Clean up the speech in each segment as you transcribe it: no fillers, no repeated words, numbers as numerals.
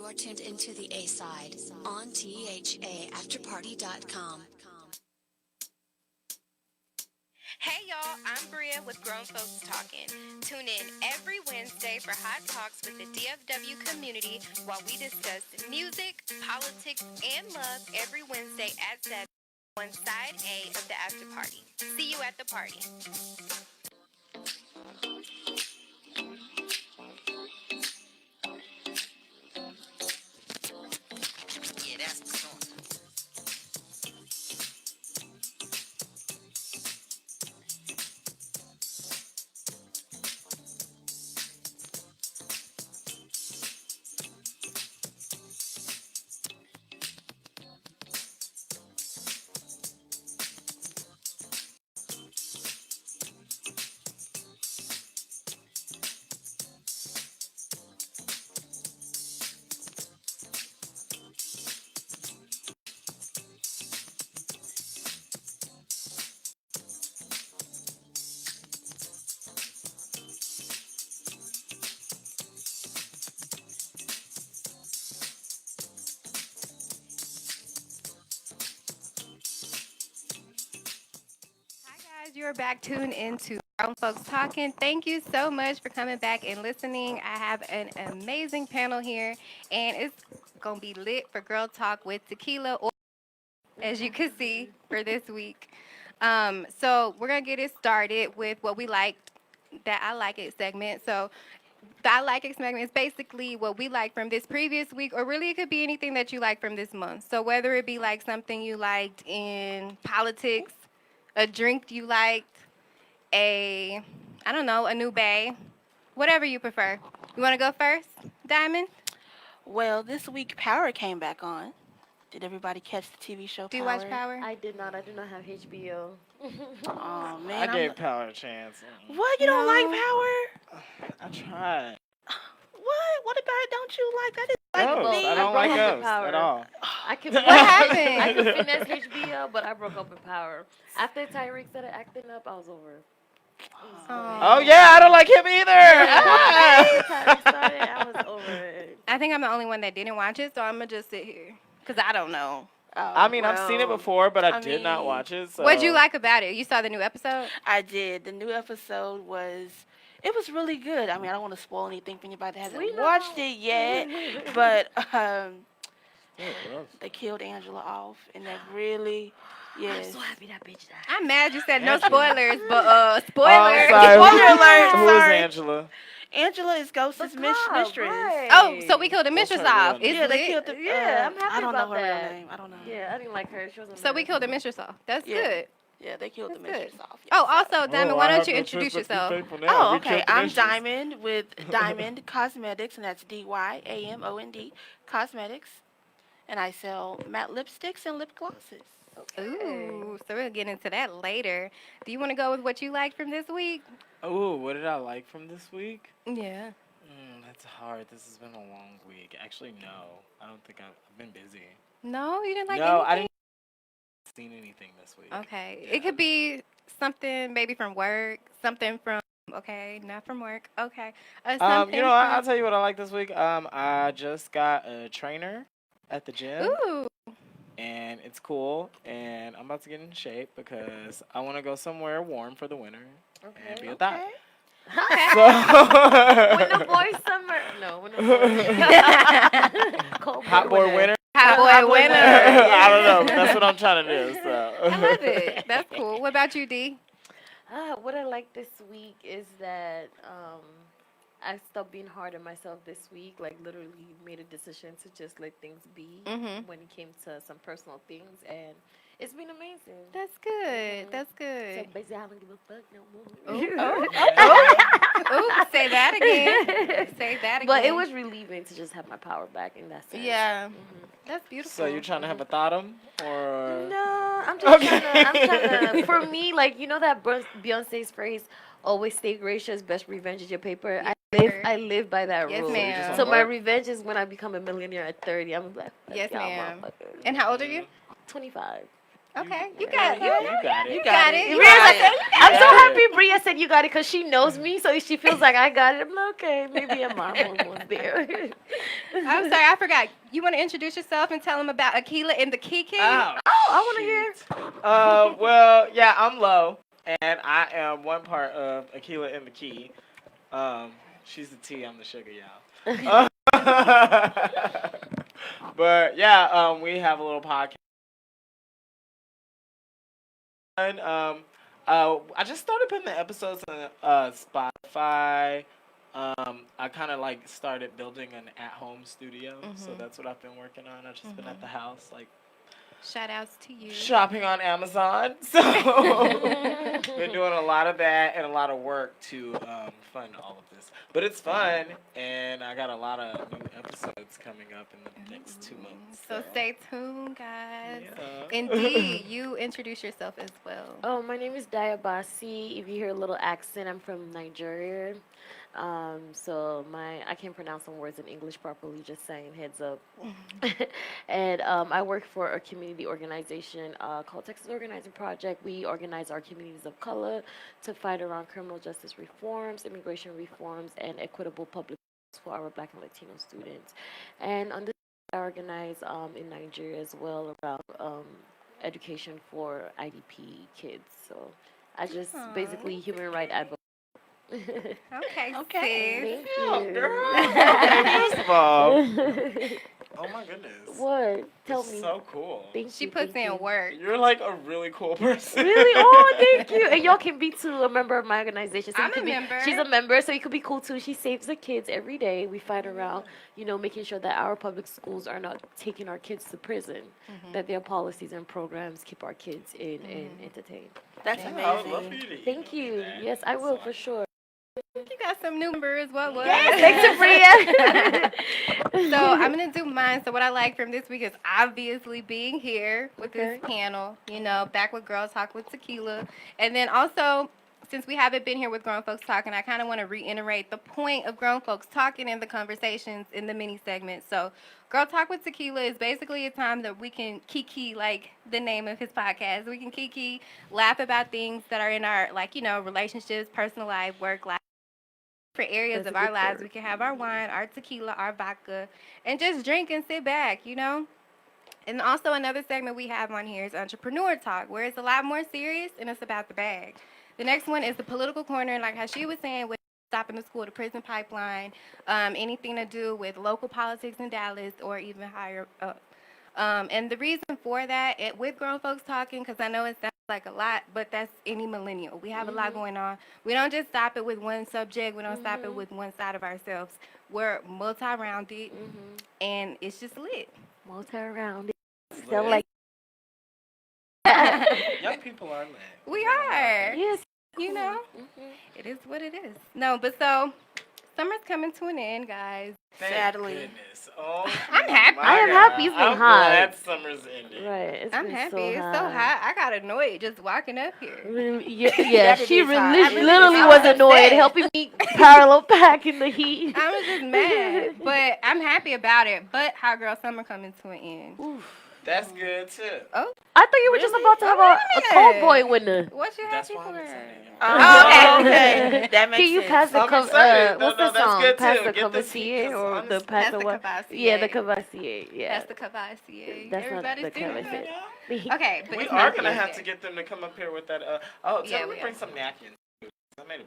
are tuned into the A-Side on THAAfterparty.com. Hey y'all, I'm Bria with Grown Folks Talking. Tune in every Wednesday for hot talks with the DFW community while we discuss music, politics, and love every Wednesday at 7 on side A of the after party. See you at the party. Yeah, that's the song. Hi guys, you're back tuned into Grown Folks Talking. Thank you so much for coming back and listening. I have an amazing panel here, and it's gonna be lit for Girl Talk with Tequila, or as you can see for this week. So we're gonna get it started with what we liked, that I like it segment. So the I like it segment is basically what we like from this previous week, or really it could be anything that you like from this month. So whether it be like something you liked in politics, a drink you liked, a, I don't know, a new bae, whatever you prefer. You want to go first, Diamond? Well, this week Power came back on. Did everybody catch the TV show Power? Do you watch Power? I did not. I do not have HBO. Oh I man, gave Power a chance. What? You don't like No. Power? I tried. What? What about it? Don't you like that? Is like Ghost. me. I don't broke like up with Ghost Power. at all. I could. What happened? I could finesse HBO, but I broke up with Power. After Tyreek started acting up, I was over it. Oh yeah, I don't like him either. After Tyreek started, I was over it. I think I'm the only one that didn't watch it, so I'm going to just sit here because I don't know. Oh, I mean, I've seen it well, before, but I I did not mean, watch it. So. What'd you like about it? You saw the new episode? I did. The new episode was. It was really good. I mean, I don't want to spoil anything for anybody that We hasn't know. watched it yet, but Yeah, gross. they killed Angela off, and that really, yes. I'm so happy that bitch died. I'm mad you said no Angela. spoilers, but Oh, spoilers. I'm sorry. Spoiler alert, Who is sorry. Angela? Angela is Ghost's The mistress. cop, right. Oh, so we killed the What's mistress her off. real It's Yeah, they lit. killed the. Yeah, I'm happy I don't about know her that. real name. I don't know. Yeah, I didn't like her. She wasn't. So we nice. killed the mistress off. That's Yeah. good. Yeah, they killed the That's mistress good. off. Oh, yes. also, Diamond, Oh, why I don't have you no introduce choice but to be yourself? faithful now. Oh, We okay. killed the I'm mistress. Diamond with Diamond Cosmetics, and that's DYAMOND Cosmetics, and I sell matte lipsticks and lip glosses. Ooh, so we'll get into that later. Do you want to go with what you liked from this week? Ooh, what did I like from this week? Yeah. That's hard. This has been a long week. Actually, no. I don't think I've been busy. No, you didn't like No, I anything? didn't seen anything this week. Okay. Yeah. It could be something maybe from work, something from, okay, not from work. Okay. Something I'll from, tell you what I like this week. I just got a trainer at the gym, ooh. and it's cool. And I'm about to get in shape because I want to go somewhere warm for the winter and be a thot. Okay. When the So, boys summer. No, when the boys. Cold hot boy winter. Hot boy winner. I don't know. That's what I'm trying to do. So. I love it. That's cool. What about you, D? What I like this week is that I stopped being hard on myself this week. Like literally made a decision to just let things be Mhm. when it came to some personal things, and it's been amazing. That's good. Mhm. That's So good. basically, I don't give a fuck no more. Ooh, say that again. Say that again. But it was relieving to just have my power back in that sense. Yeah. Mhm. That's beautiful. So you're trying to have a thoughtum, or No, I'm just Okay. trying to. For me, like you know that Beyonce's phrase, "Always stay gracious. Best revenge is your paper." I live by that Yes, rule. ma'am. So my revenge is when I become a millionaire at 30. I'm like, Yes, y'all ma'am. motherfuckers. And how old are you? 25. Okay, you Yeah, got you got it. You got it. You Bria got said- it. I'm so Yeah. happy Bria said you got it because she knows me, so she feels like I got it. I'm like, okay, maybe I'm almost there. I'm sorry, I forgot. You want to introduce yourself and tell them about Tequila and the Kiki? Oh, I want to hear. well, yeah, I'm Lo, and I am one part of Aquila and the Key. She's the tea, I'm the sugar, y'all. But yeah, we have a little podcast. And, I just started putting the episodes on Spotify. I kind of like started building an at-home studio, so that's what I've been working on. I've just been at the house, like Shout outs to you. shopping on Amazon. So been doing a lot of that and a lot of work to fund all of this. But it's fun, and I got a lot of new episodes coming up in the next 2 months. So stay tuned, guys. Yeah. Indeed, you introduce yourself as well. Oh, my name is Diabasi. If you hear a little accent, I'm from Nigeria. So I can't pronounce some words in English properly, just saying heads up. And I work for a community organization called Texas Organizing Project. We organize our communities of color to fight around criminal justice reforms, immigration reforms, and equitable public for our Black and Latino students. And on this, I organize in Nigeria as well around education for IDP kids. So I just basically human rights advocate. Okay, Okay. sis. Yeah, girl. Okay, first of all, oh my goodness. What? Tell It's me. so cool. Thank She you, puts thank in you. work. You're like a really cool person. Really? Oh, thank you. And y'all can be too a member of my organization. So you I'm can a be, member. She's a member, so you could be cool too. She saves the kids every day. We fight around, making sure that our public schools are not taking our kids to prison. That their policies and programs keep our kids in and entertained. That's I would love for amazing. you to Thank email me you. that. Yes, I will So for sure. You got some new members. What was? Yes, thanks, Bria. So I'm gonna do mine. So what I like from this week is obviously being here with this Okay. panel. Back with Girls Talk with Tequila, and then also since we haven't been here with Grown Folks Talking, I kind of want to reiterate the point of Grown Folks Talking and the conversations in the mini segment. So Girl Talk with Tequila is basically a time that we can kiki, like the name of his podcast. We can kiki, laugh about things that are in our relationships, personal life, work life. For areas That's of a our good lives, word. we can have our wine, our tequila, our vodka, and just drink and sit back. And also another segment we have on here is Entrepreneur Talk, where it's a lot more serious and it's about the bag. The next one is the political corner, like how she was saying, with stopping the school to prison pipeline, anything to do with local politics in Dallas or even higher up. And the reason for that, with Grown Folks Talking, because I know it sounds like a lot, but that's any millennial. We have a lot going on. We don't just stop it with one subject. We don't stop it with one side of ourselves. We're multi-rounded, and it's just lit. Multi-rounded. Lit. Sound like Young people are lit. We are. yes. It is what it is. No, but so summer's coming to an end, guys. Thank Sadly. goodness. Oh, I'm happy. my I am God. happy it's been I'm hot. glad summer's ending. Right. It's I'm been happy. So It's so hot. I got annoyed just walking up here. Yeah, That she is hot. I really literally was was upset. annoyed helping me parallel pack in the heat. I was just mad, but I'm happy about it. But Hot Girl Summer coming to an end. That's good too. Oh, I thought you were just about to have Oh, a wait a cold minute. boy winner. what you That's happy why I'm for? excited. Oh, okay. That makes Can you sense. pass the I'm excited. what's No, the that's song? good, Pass too. the Get this heat, Cavassier 'cause or honestly- the pass That's the the what? Cavassier. Yeah, the Cavassier. Yeah. That's the Cavassier. That's not Everybody's the doing Cavassier. it. Okay, but We it's are not gonna here have yet. to get them to come up here with that. Tell Yeah, them we to bring are. some napkins. I made a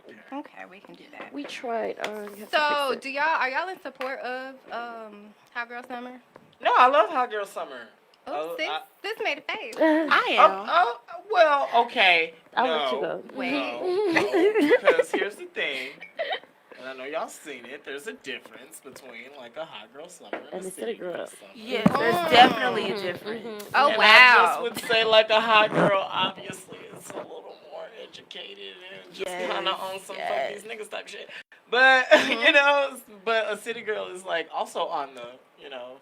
big here. Okay, we can do that. We tried. You have to So, fix it. are y'all in support of Hot Girl Summer? No, I love Hot Girl Summer. Oh, sis made a face. I am. Well, okay. I'll no, let you go. Wait. Because here's the thing, and I know y'all seen it. There's a difference between like a Hot Girl Summer and a City Girl Summer. Yes, there's definitely a difference. Oh, And I wow. just would say like a hot girl obviously is a little more educated and just Yes, kind of on some yes. fuck these niggas type shit. But but a city girl is like also on the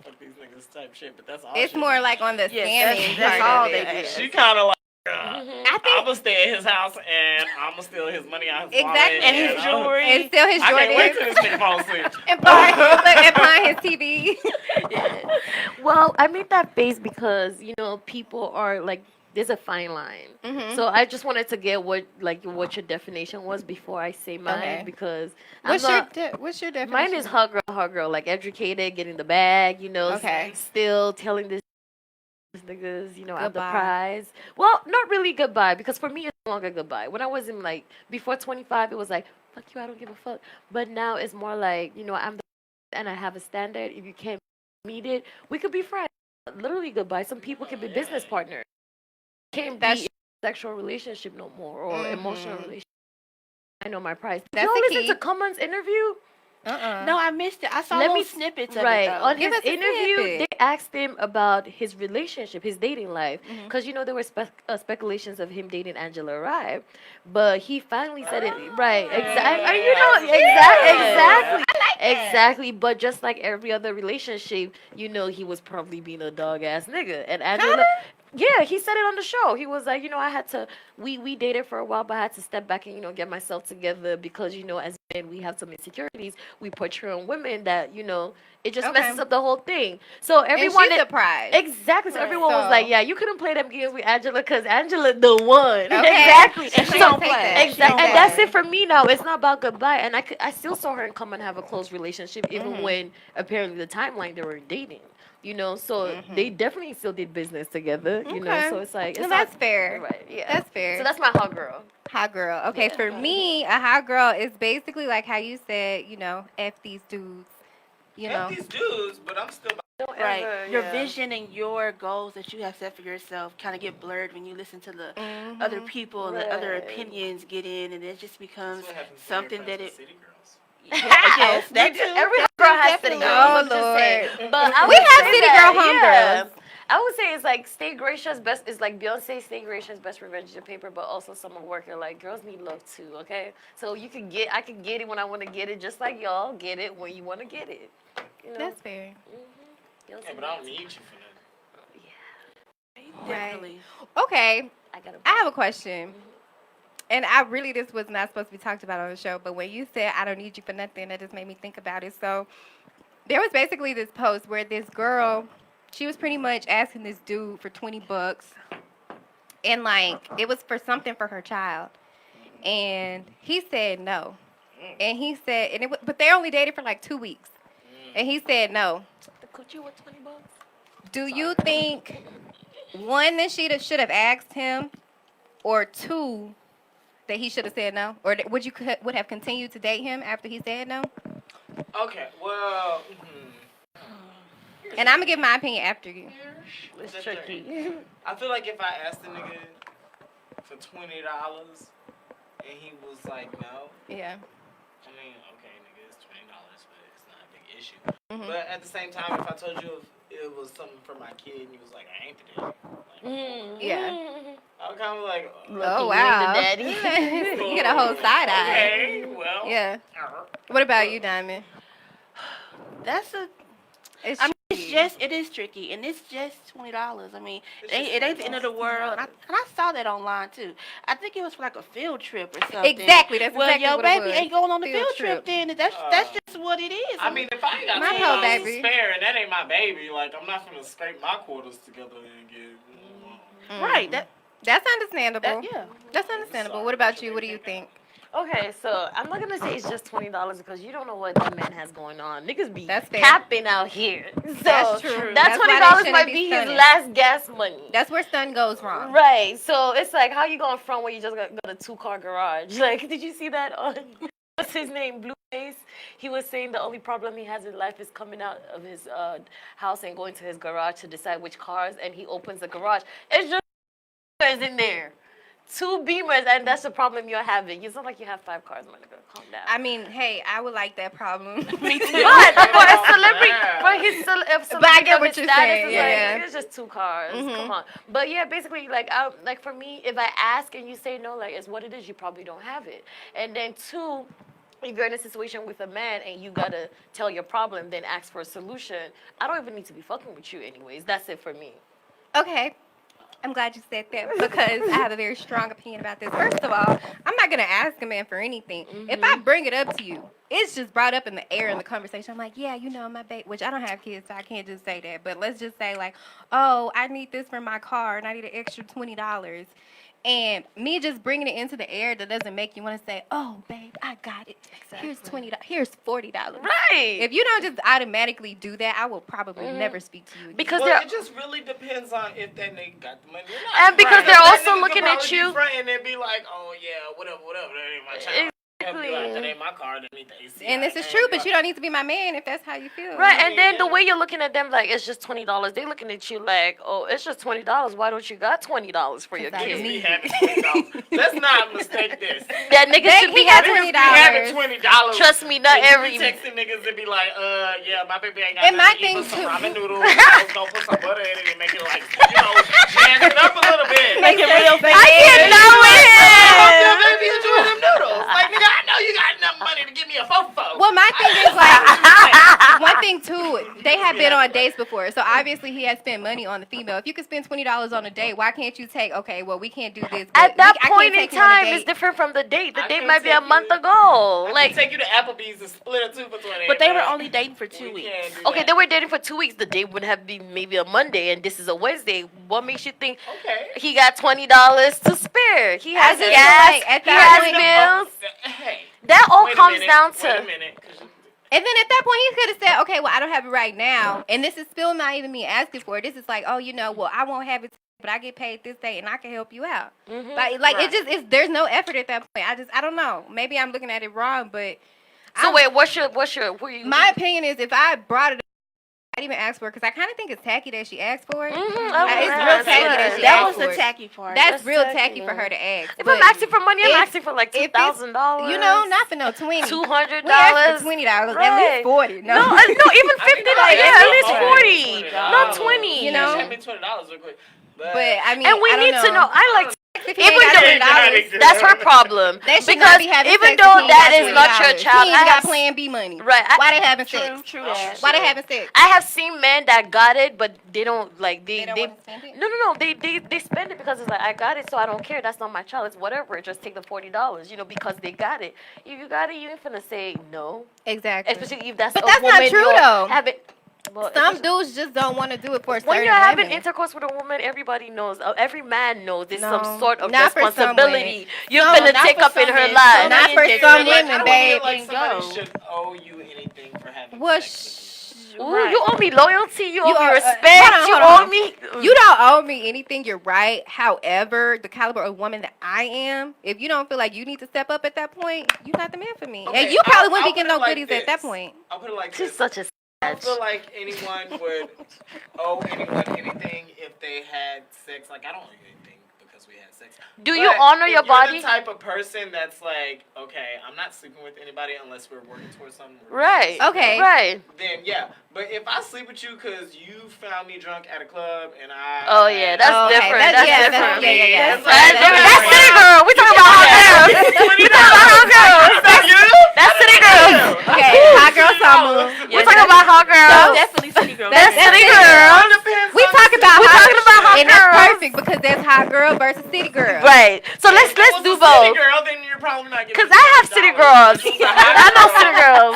fuck these niggas type shit. But that's all. It's she more does. like on the Yes, scamming that's part all of they it. do. She kind of like. I I'm think gonna stay at his house and I'm gonna steal his money out his wallet. exactly. And his jewelry. And still his I can't wait Jordans. till this nigga falls asleep. and buying his TV. Well, I made that face because people are like there's a fine line. Mhm. So I just wanted to get what your definition was before I say mine Okay. because What's I'm your not. what's your definition? Mine is hot girl, like educated, getting the bag, Okay. still telling this niggas, I'm the Goodbye. prize. Well, not really goodbye, because for me it's no longer goodbye. When I was in like before 25, it was like fuck you, I don't give a fuck. But now it's more like I'm the and I have a standard. If you can't meet it, we could be friends. Literally goodbye. Some people can be business partners. Can't be in That's a sexual relationship no more or emotional Mhm. relationship. I know my price. Did That's y'all the listen key. to Common's interview? Uh-uh. No, I missed it. I saw Let little me snippets of it right though. on Give his us a interview. snippet. They asked him about his relationship, his dating life, Mhm. because there were speculations of him dating Angela Rye, but he finally said it right. Exactly. Exactly. Exactly. But just like every other relationship, he was probably being a dog ass nigga, and Angela. Yeah, he said it on the show. He was like, I had to. We dated for a while, but I had to step back and get myself together because as men we have some insecurities. We portray on women that it just Okay. messes up the whole thing. So And everyone she's surprised. exactly. So Right. everyone was So- like, yeah, you couldn't play them games with Angela because Angela the one. Okay. Exactly. And she So- don't play. Exactly. And that's it for me now. It's not about goodbye. And I still saw her and come and have a close relationship even Mhm. when apparently the timeline they were dating. So Mhm. they definitely still did business together. Okay. So it's like No, it's that's not, fair. right? Yeah. That's fair. So that's my hot girl. Hot girl. Okay, Yeah. for me, a hot girl is basically like how you said, F these dudes. F these dudes, but I'm still. Don't Right. ever, Your yeah. vision and your goals that you have set for yourself kind of get blurred when you listen to the Mhm. other people and the other Right. opinions get in, and it just becomes That's what happens when something you're that friends it. with city girls. Yes, that too. Every That girl too, has city definitely. girls. Oh, I'm just saying. Lord. But I We would have say city that, girl homegirls. I would say it's like stay gracious best. It's like Beyonce stay gracious best revenge to paper, but also summer worker. Like girls need love too. Okay, so I could get it when I want to get it, just like y'all get it when you want to get it. That's fair. Yeah, but I don't need you for that. Definitely. Okay, I got. I have a question. And this was not supposed to be talked about on the show, but when you said I don't need you for nothing, that just made me think about it. So there was basically this post where this girl, she was pretty much asking this dude for $20, and like it was for something for her child, and he said no, and he said, but they only dated for like 2 weeks, and he said no. The coochie with $20. Do you think one that she should have asked him, or two that he should have said no, or would have continued to date him after he said no? Okay, well. And I'm gonna give my opinion after you. It's That's tricky. I feel like if I asked the nigga for $20 and he was like no, Yeah. I mean, okay, nigga, it's $20, but it's not a big issue. Mhm. But at the same time, if I told you if it was something for my kid and he was like, I ain't the daddy, like, Yeah. I'm kind of like, Oh wow. the daddy. You get a whole side eye. okay, well, Yeah. What about you, Diamond? That's a. It's I mean, tricky. it is tricky, and it's just $20. I mean, It's it ain't the end of the world. And I saw that online too. I think it was for like a field trip or something. Exactly. That's well, exactly your what it baby was. ain't going on the Field field trip. trip. Then that's just what it is. I mean, if I ain't got My $20 poor to baby. spare and that ain't my baby, like, I'm not gonna scrape my quarters together and get. right. That's understandable. Yeah. That's understandable. What about you? What do you think? Okay, so I'm not gonna say it's just $20 because you don't know what that man has going on. Niggas be That's fair. capping out here. So That's true. That That's why they $20 shouldn't might be be his stunning. last gas money. That's where stun goes wrong. Right. So it's like, how you going front when you just got a 2-car garage? Like, did you see that on what's his name, Blueface? He was saying the only problem he has in life is coming out of his house and going to his garage to decide which cars, and he opens the garage. It's just Beamers in there. 2 Beamers, and that's the problem you're having. It's not like you have 5 cars, my nigga. Calm down. I mean, hey, I would like that problem. But for a celebrity, for his But I get of what his you're status, saying, it's yeah. like, it's just 2 cars. Mhm. Come on. But yeah, basically, like for me, if I ask and you say no, like it's what it is, you probably don't have it. And then 2, if you're in a situation with a man and you gotta tell your problem, then ask for a solution. I don't even need to be fucking with you anyways. That's it for me. Okay. I'm glad you said that because I have a very strong opinion about this. First of all, I'm not gonna ask a man for anything. If I bring it up to you, it's just brought up in the air in the conversation. I'm like, yeah, you know, my baby, which I don't have kids, so I can't just say that. But let's just say like, oh, I need this for my car, and I need an extra $20. And me just bringing it into the air, that doesn't make you want to say, "Oh, babe, I got it. Here's $20. Here's $40." Right. If you don't just automatically do that, I will probably never speak to you again. Because Well, they're it just really depends on if that nigga got the money or not. And because they're That also nigga looking could at probably you- be fronting and be like, oh yeah, whatever, that ain't my child. Exactly. That ain't my car. That ain't the AC. And this is true, but you don't need to be my man if that's how you feel. right, and then the Yeah. way you're looking at them, like it's just $20. They looking at you like, oh, it's just $20. Why don't you got $20 for your 'Cause I Niggas kid? be having $20. Let's not mistake this. That niggas should be he got having. Niggas be having $20. $20. Trust me, not and you every. be texting niggas and be like, yeah, my baby ain't got And my nothing to eat thing but some too- ramen noodles. I was gonna put some butter in it and make it like, jazz it up a little bit. Make it real I can't know Yeah, it. baby, enjoy them noodles. Like, nigga, I know you got enough money to give me a fofo. Well, my thing is like one thing too. They have been on dates before, so obviously he has spent money on the female. If you could spend $20 on a date, why can't you take? Okay, well we can't do this. but At that I can't point in take you on a time, date. it's different from the date. The I date can't might be a take month you- ago. I Like, can take you to Applebee's and split a 2 for 20. But they were only dating for 2 We weeks. can't do okay, that. they were dating for 2 weeks. The date would have been maybe a Monday, and this is a Wednesday. What makes you think Okay. he got $20 to spare? He has just feel gas. like at He that has point- bills. Hey. That all wait a comes minute, down Wait a to. minute. 'Cause And then at that point, he could have said, okay, well, I don't have it right now. And this is still not even me asking for it. This is like, oh, you know, well, I won't have it, but I get paid this day and I can help you out. Mhm. Like Right. it just is, there's no effort at that point. I don't know. Maybe I'm looking at it wrong, but So wait, what's your who you? my opinion is if I brought it up, I'd even ask for it because I kind of think it's tacky that she asked for it. Mhm, It's oh, real yeah, tacky that yeah. she That asked was for the it. tacky part. That's That's real tacky, tacky for yeah. her to ask. If but I'm asking for money, I'm if- asking for like if it's- $2,000. you know, not for no 20. $200. We asked for $20, at Right. least 40. No, No, no, even I 50. think Like, I yeah, got at least $20. 40, not 20. You know? Send me $20 real quick. but I mean, And we I don't need to know. I like. If he Even ain't got though $20, that's her problem. they should Because not be having even sex though if he that ain't is got not your $20. child, he I ain't have got Plan B money. Right. Why they having True, sex? true Oh, that. Why they having sex? I have seen men that got it, but they don't like They don't wanna spend it? No. They spend it because it's like I got it, so I don't care. That's not my child. It's whatever. Just take the $40. You know, because they got it. If you got it, you ain't finna say no. Exactly. Especially if that's But a that's not woman true, you're though. having. Well, Some especially- dudes just don't want to do it for a certain when you're having women. intercourse with a woman, everybody knows. Every man knows there's No, some sort of not for some responsibility you're No, gonna not take for up in some her men. life. Some Not men for just some feel like, women, I don't babe. feel like and somebody go. should owe you anything for having Well, sex with Ooh, Right. you owe me loyalty. You owe You me owe- respect. hold you on. owe me. you don't owe me anything. You're right. However, the caliber of woman that I am, if you don't feel like you need to step up at that point, you're not the man for me. Okay, And you probably I'll wouldn't be put getting it no like goodies at that this. point. I'll put it like She's this. such a I don't sad. feel like anyone would owe anyone anything if they had sex. Like, I don't owe you anything because we had sex. Do you But honor if your you're body? the type of person that's like, okay, I'm not sleeping with anybody unless we're working towards something. Right. Okay. Right. Then, yeah. But if I sleep with you because you found me drunk at a club and I... Oh yeah, that's Oh, okay. different. That's- That's yeah, different. yeah. That's That's different. different. That's city girl. We talking about hot girls. We talking about hot girls. That's city girls. Okay, hot girl summer. We talking about hot That's girls. definitely city girl. That's That's city it. girls. We talk about We're hot, talking about hot and that's girls. perfect because that's hot girl versus city girl. Right. So let's do City both. girl, then you're probably not getting Cause I have city girls. I know city girls.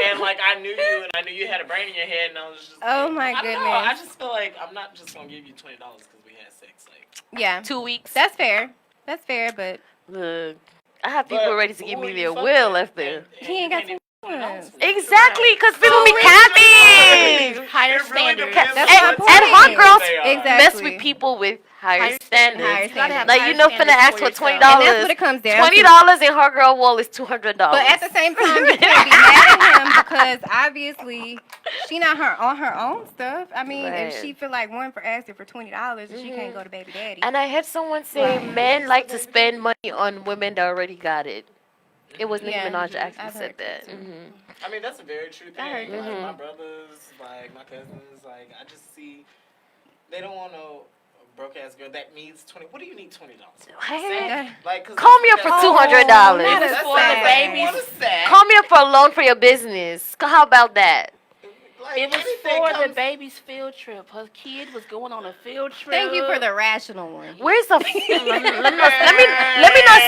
And like I knew you, and I knew you had a brain in your head, and I was just. Oh, like, my I don't know, goodness. I just feel like I'm not just gonna give you $20 because we had sex. Like, Yeah, 2 weeks. that's fair. That's fair, but Look, I have people but ready to give who me are their you will fucking if they. with? And He ain't got you $20. can't even- Exactly, cause people So be rich. capping. Higher It really standards. depends That's on my what point. And hot type of girls they are. Exactly. mess with people with higher Higher standards. Higher You gotta have Like higher you know, finna standards ask for for $20. yourself. and that's what it comes down to. $20 in hot girl wall is $200. But at the same time, you can't be mad at him because obviously she not on her own stuff. I mean, if Right. she feel like one for asking for $20, and she can't go to baby daddy. And I heard someone say Right. men like to spend money on women that already got it. It was Nicki Yeah, Minaj actually I've said heard that. that too. I mean, that's a very true thing. I heard Like that. my brothers, like my cousins, like I just see they don't want no broke ass girl that needs 20. What do you need $20 for? Hey, Like, 'cause call me up that's- for Oh, $200. not a That's sad. babies. Call me up for a loan for your business. How about that? Like It was anything for the comes. baby's field trip. Her kid was going on a field trip. Thank you for the rational one. Where's the? Let me not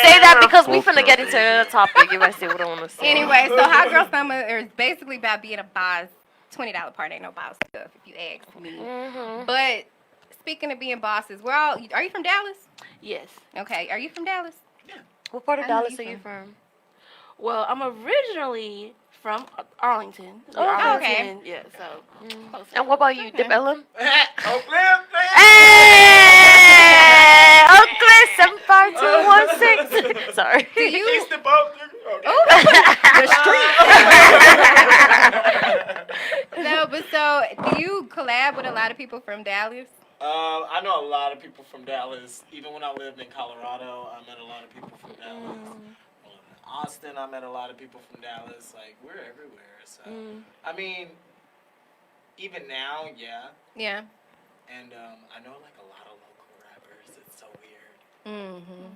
say that because we finna get into another topic. If I say what I want to say. Anyway, so Hot Girl Summer is basically about being a boss. $20 part ain't no boss stuff, if you ask me. Mm-hmm. But speaking of being bosses, we're all. Are you from Dallas? Yes. Okay. Are you from Dallas? What part of I know Dallas you are you from? Well, I'm originally from Arlington. Oh, okay. Arlington, yeah, so close. And what about you, Okay. DeBellum? Oakland, Hey, Oakland 75216. Sorry. Do you? Fix the boat. Okay. No, but so do you collab with a lot of people from Dallas? I know a lot of people from Dallas. Even when I lived in Colorado, I met a lot of people from Dallas. When I lived in Austin, I met a lot of people from Dallas. Like, we're everywhere. So, I mean, even now, yeah. Yeah. And I know, like, a lot of local rappers. It's so weird. Mm-hmm.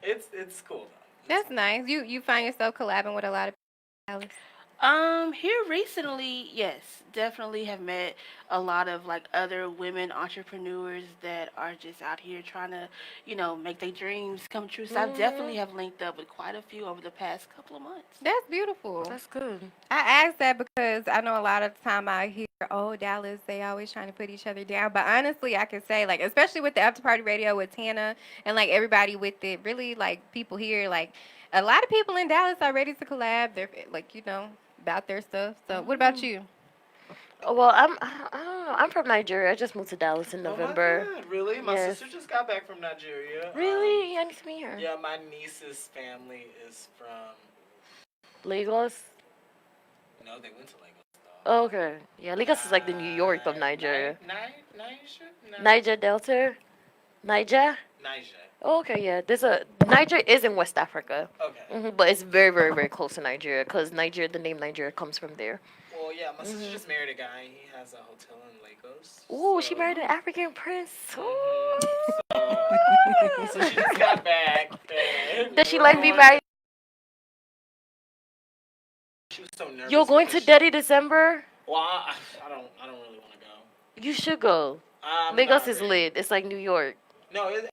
It's cool, though. That's nice. You find yourself collabing with a lot of people in Dallas? Here recently, yes, definitely have met a lot of like other women entrepreneurs that are just out here trying to, make their dreams come true. So I definitely have linked up with quite a few over the past couple of months. That's beautiful. That's good. I asked that because I know a lot of the time I hear, oh, Dallas, they always trying to put each other down. But honestly, I can say, like, especially with the After Party Radio with Tana and, like, everybody with it, really, like, people here, like, a lot of people in Dallas are ready to collab. They're, like, about their stuff. So what about you? Well, I don't know. I'm from Nigeria. I just moved to Dallas in November. Oh my God, really? My Yes. sister just got back from Nigeria. Really? Yeah, I need to meet her. Yeah, my niece's family is from. Lagos? No, they went to Lagos though. Oh, okay. Yeah, Lagos is like the New York of Nigeria. Niger? Niger Delta? Niger? Niger. Oh, okay, yeah. Niger is in West Africa. Okay. But it's very, very, very close to Nigeria because the name Nigeria comes from there. Well, yeah, my sister just married a guy. He has a hotel in Lagos. Ooh, she married an African prince. Ooh. So she just got back. Does she like be married? She was so nervous. You're going to Delhi December? Well, I don't really want to go. You should go. I'm Lagos not is ready. lit. It's like New York. No, I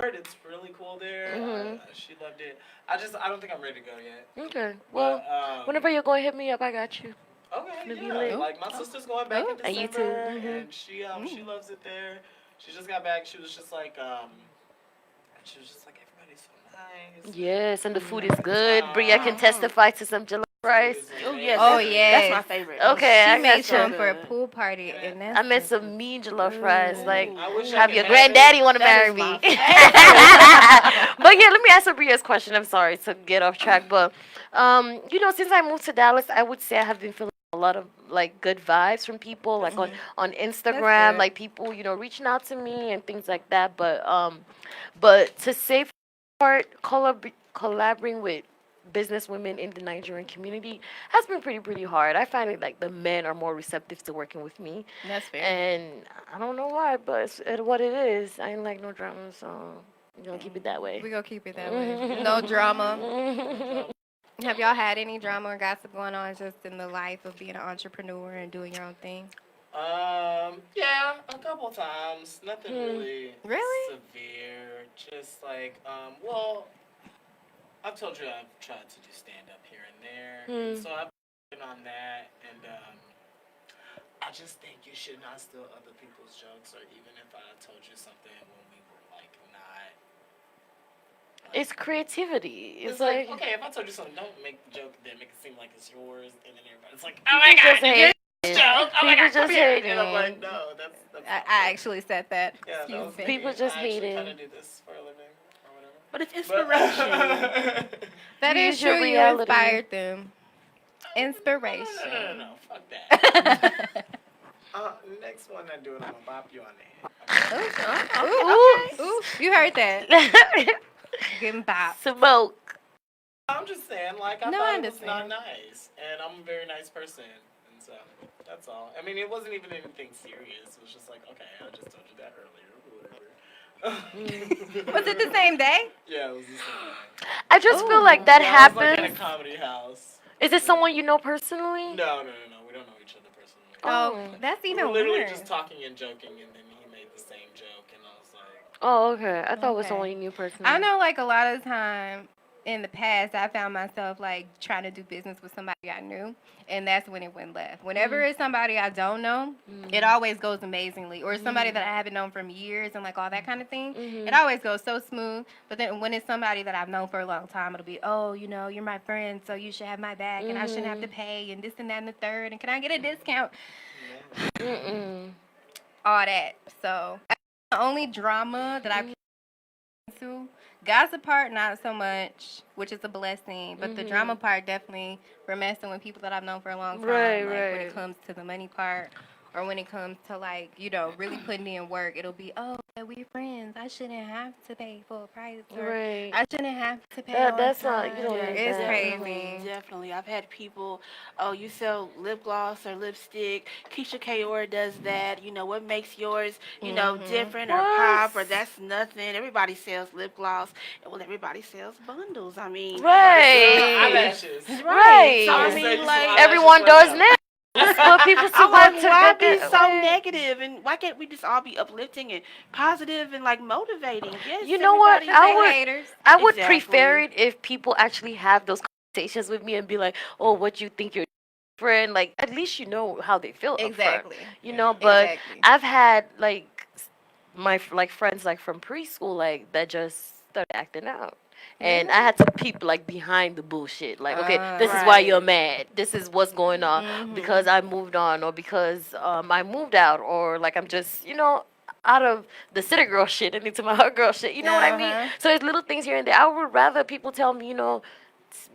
heard it's really cool there. She loved it. I don't think I'm ready to go yet. Okay. Well, whenever you're going, hit me up. I got you. Okay, It'll be yeah. lit. Like my sister's going back in December, And you too. and she loves it there. She just got back. She was just like everybody's so nice. Yes, and the food is good. Bria can testify to some jollof rice. Oh yes. Oh, That's yes. my favorite. Okay, She I made got some you. for a pool party, and that's I made some mean jollof rice. Like, I wish I have could your have granddaddy want to That marry is me. my But yeah, let me answer Bria's question. I'm sorry to get off track, but since I moved to Dallas, I would say I have been feeling a lot of like good vibes from people, like on Instagram, good. like people reaching out to me and things like that. But to say part collaborating with business women in the Nigerian community has been pretty hard. I find it like the men are more receptive to working with me, That's fair. and I don't know why, but it's what it is. I ain't like no drama, so we're gonna keep it that way. We're going to keep it that way. No drama. Have y'all had any drama or gossip going on just in the life of being an entrepreneur and doing your own thing? Yeah, a couple times. Nothing really severe. Just like, well, I've told you I've tried to do stand-up here and there. And so I've been on that, and I just think you should not steal other people's jokes, or even if I told you something when we were, like, not... It's creativity. It's like, okay, if I told you something, don't make the joke, then make it seem like it's yours, and then everybody's like, oh my God, you did this joke! Oh my God, People just come here! hate And I'm it. like, no, that's I actually said that. yeah, that was Excuse me. me. People just I actually hate it. kind of do this for a living, or whatever. But it's inspiration. That Use is your true. You reality. inspired them. Inspiration. No, fuck that. Next one I do it, I'm gonna bop you on the head. Ooh, you heard that. Getting bopped. Smoke. I'm just saying, like, I No, thought I it was not understand. nice, and I'm a very nice person, and so that's all. I mean, it wasn't even anything serious. It was just like, okay, I just told you that earlier, or whatever. Was it the same day? Yeah, it was the same. I just feel like that Yeah, I was, like, in happens. a comedy house. Is it someone you know personally? No, we each other personally. Oh, Oh. that's We even were literally weird. just talking and joking, and then he made the same joke, and I was like, Oh, okay. I thought it was Okay. only a new person. I know, like, a lot of the time in the past, I found myself, like, trying to do business with somebody I knew, and that's when it went left. Whenever it's somebody I don't know, it always goes amazingly. Or it's somebody that I haven't known from years and, like, all that kind of thing. It always goes so smooth. But then when it's somebody that I've known for a long time, it'll be, oh, you know, you're my friend, so you should have my back, and I shouldn't have to pay, and this and that and the third, and can I get a discount? Mm-mm. All that. So, the only drama that I've to. Gossip part, not so much, which is a blessing. But the drama part, definitely, for messing with people that I've known for a long time. Right, Like, when it right. comes to the money part, or when it comes to, like, you know, really putting in work, it'll be, oh, yeah, we're friends. I shouldn't have to pay full price, or Right. I shouldn't have to pay on That's time. not, you don't Or need it's that. crazy. Definitely. I've had people, oh, you sell lip gloss or lipstick. Keisha Kaora does that. You know, what makes yours, different or pop or What? that's nothing. Everybody sells lip gloss. Well, everybody sells bundles. I mean, Right. eyelashes. right. So, I Right. mean, like, Everyone does now. But people still I'm like, want to why get be that. so Right. negative? And why can't we just all be uplifting and positive and, like, motivating? Yes, You know what? everybody's Hey, I would haters. I would prefer Exactly. it if people actually have those conversations with me and be like, "Oh, what you think your friend?" Like, at least you know how they feel up front. Exactly. You know, but Exactly. I've had like like friends like from preschool like that just started acting out. And I Really? had to peep like behind the bullshit. Like, okay, this is Uh, why you're Right. mad. This is what's going on because I moved on or because I moved out or like I'm just, out of the city girl shit and into my hot girl shit. You know what I mean? uh-huh. So it's little things here and there. I would rather people tell me,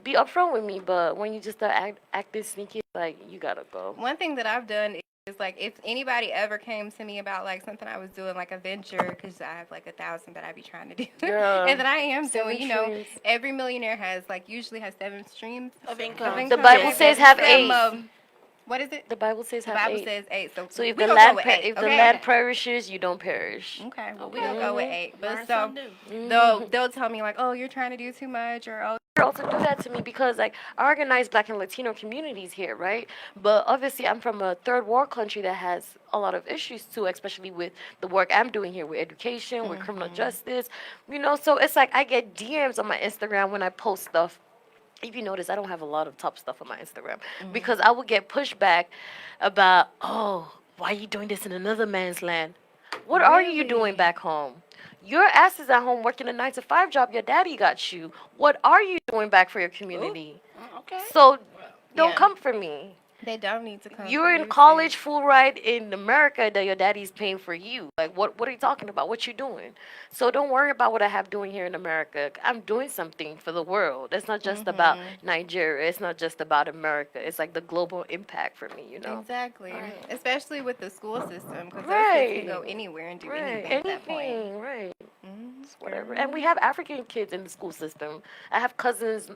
be upfront with me. But when you just start acting sneaky, like you gotta go. One thing that I've done is, like, if anybody ever came to me about, like, something I was doing, like a venture, because I have like 1,000 that I be trying to do, Girl, and that I am seven doing, you know, streams. every millionaire has, like, usually has 7 streams Of of income. The income. Bible Yes, says that is have Some eight. correct. of, what is it? The Bible says The have Bible eight. says 8, so So if we the gonna go land with 8, if the okay? land perishes, you don't perish. Okay, well, we gonna Okay. go with Mhm. 8. But Learn so something new. they'll tell me, like, oh, you're trying to do too much, or oh, Also do that to me because like I organize Black and Latino communities here, right? But obviously I'm from a third world country that has a lot of issues too, especially with the work I'm doing here with education, with criminal justice, so it's like I get DMs on my Instagram when I post stuff. If you notice, I don't have a lot of top stuff on my Instagram because I would get pushback about, oh, why are you doing this in another man's land? What are you doing really? back home? Your ass is at home working a 9 to 5 job. Your daddy got you. What are you doing back for your Ooh. community? Okay. So Well, don't Yeah, come for me. they don't need to come for You're in you, sis. college full ride in America that your daddy's paying for you. Like what are you talking about? What you doing? So don't worry about what I have doing here in America. I'm doing something for the world. It's not just about Nigeria. It's not just about America. It's like the global impact for me. Exactly. Right. Especially with the school system, because those kids can Right. go anywhere and do Right. anything at that point. Anything. Right. It's whatever. And we Girl. have African kids in the school system. I have cousins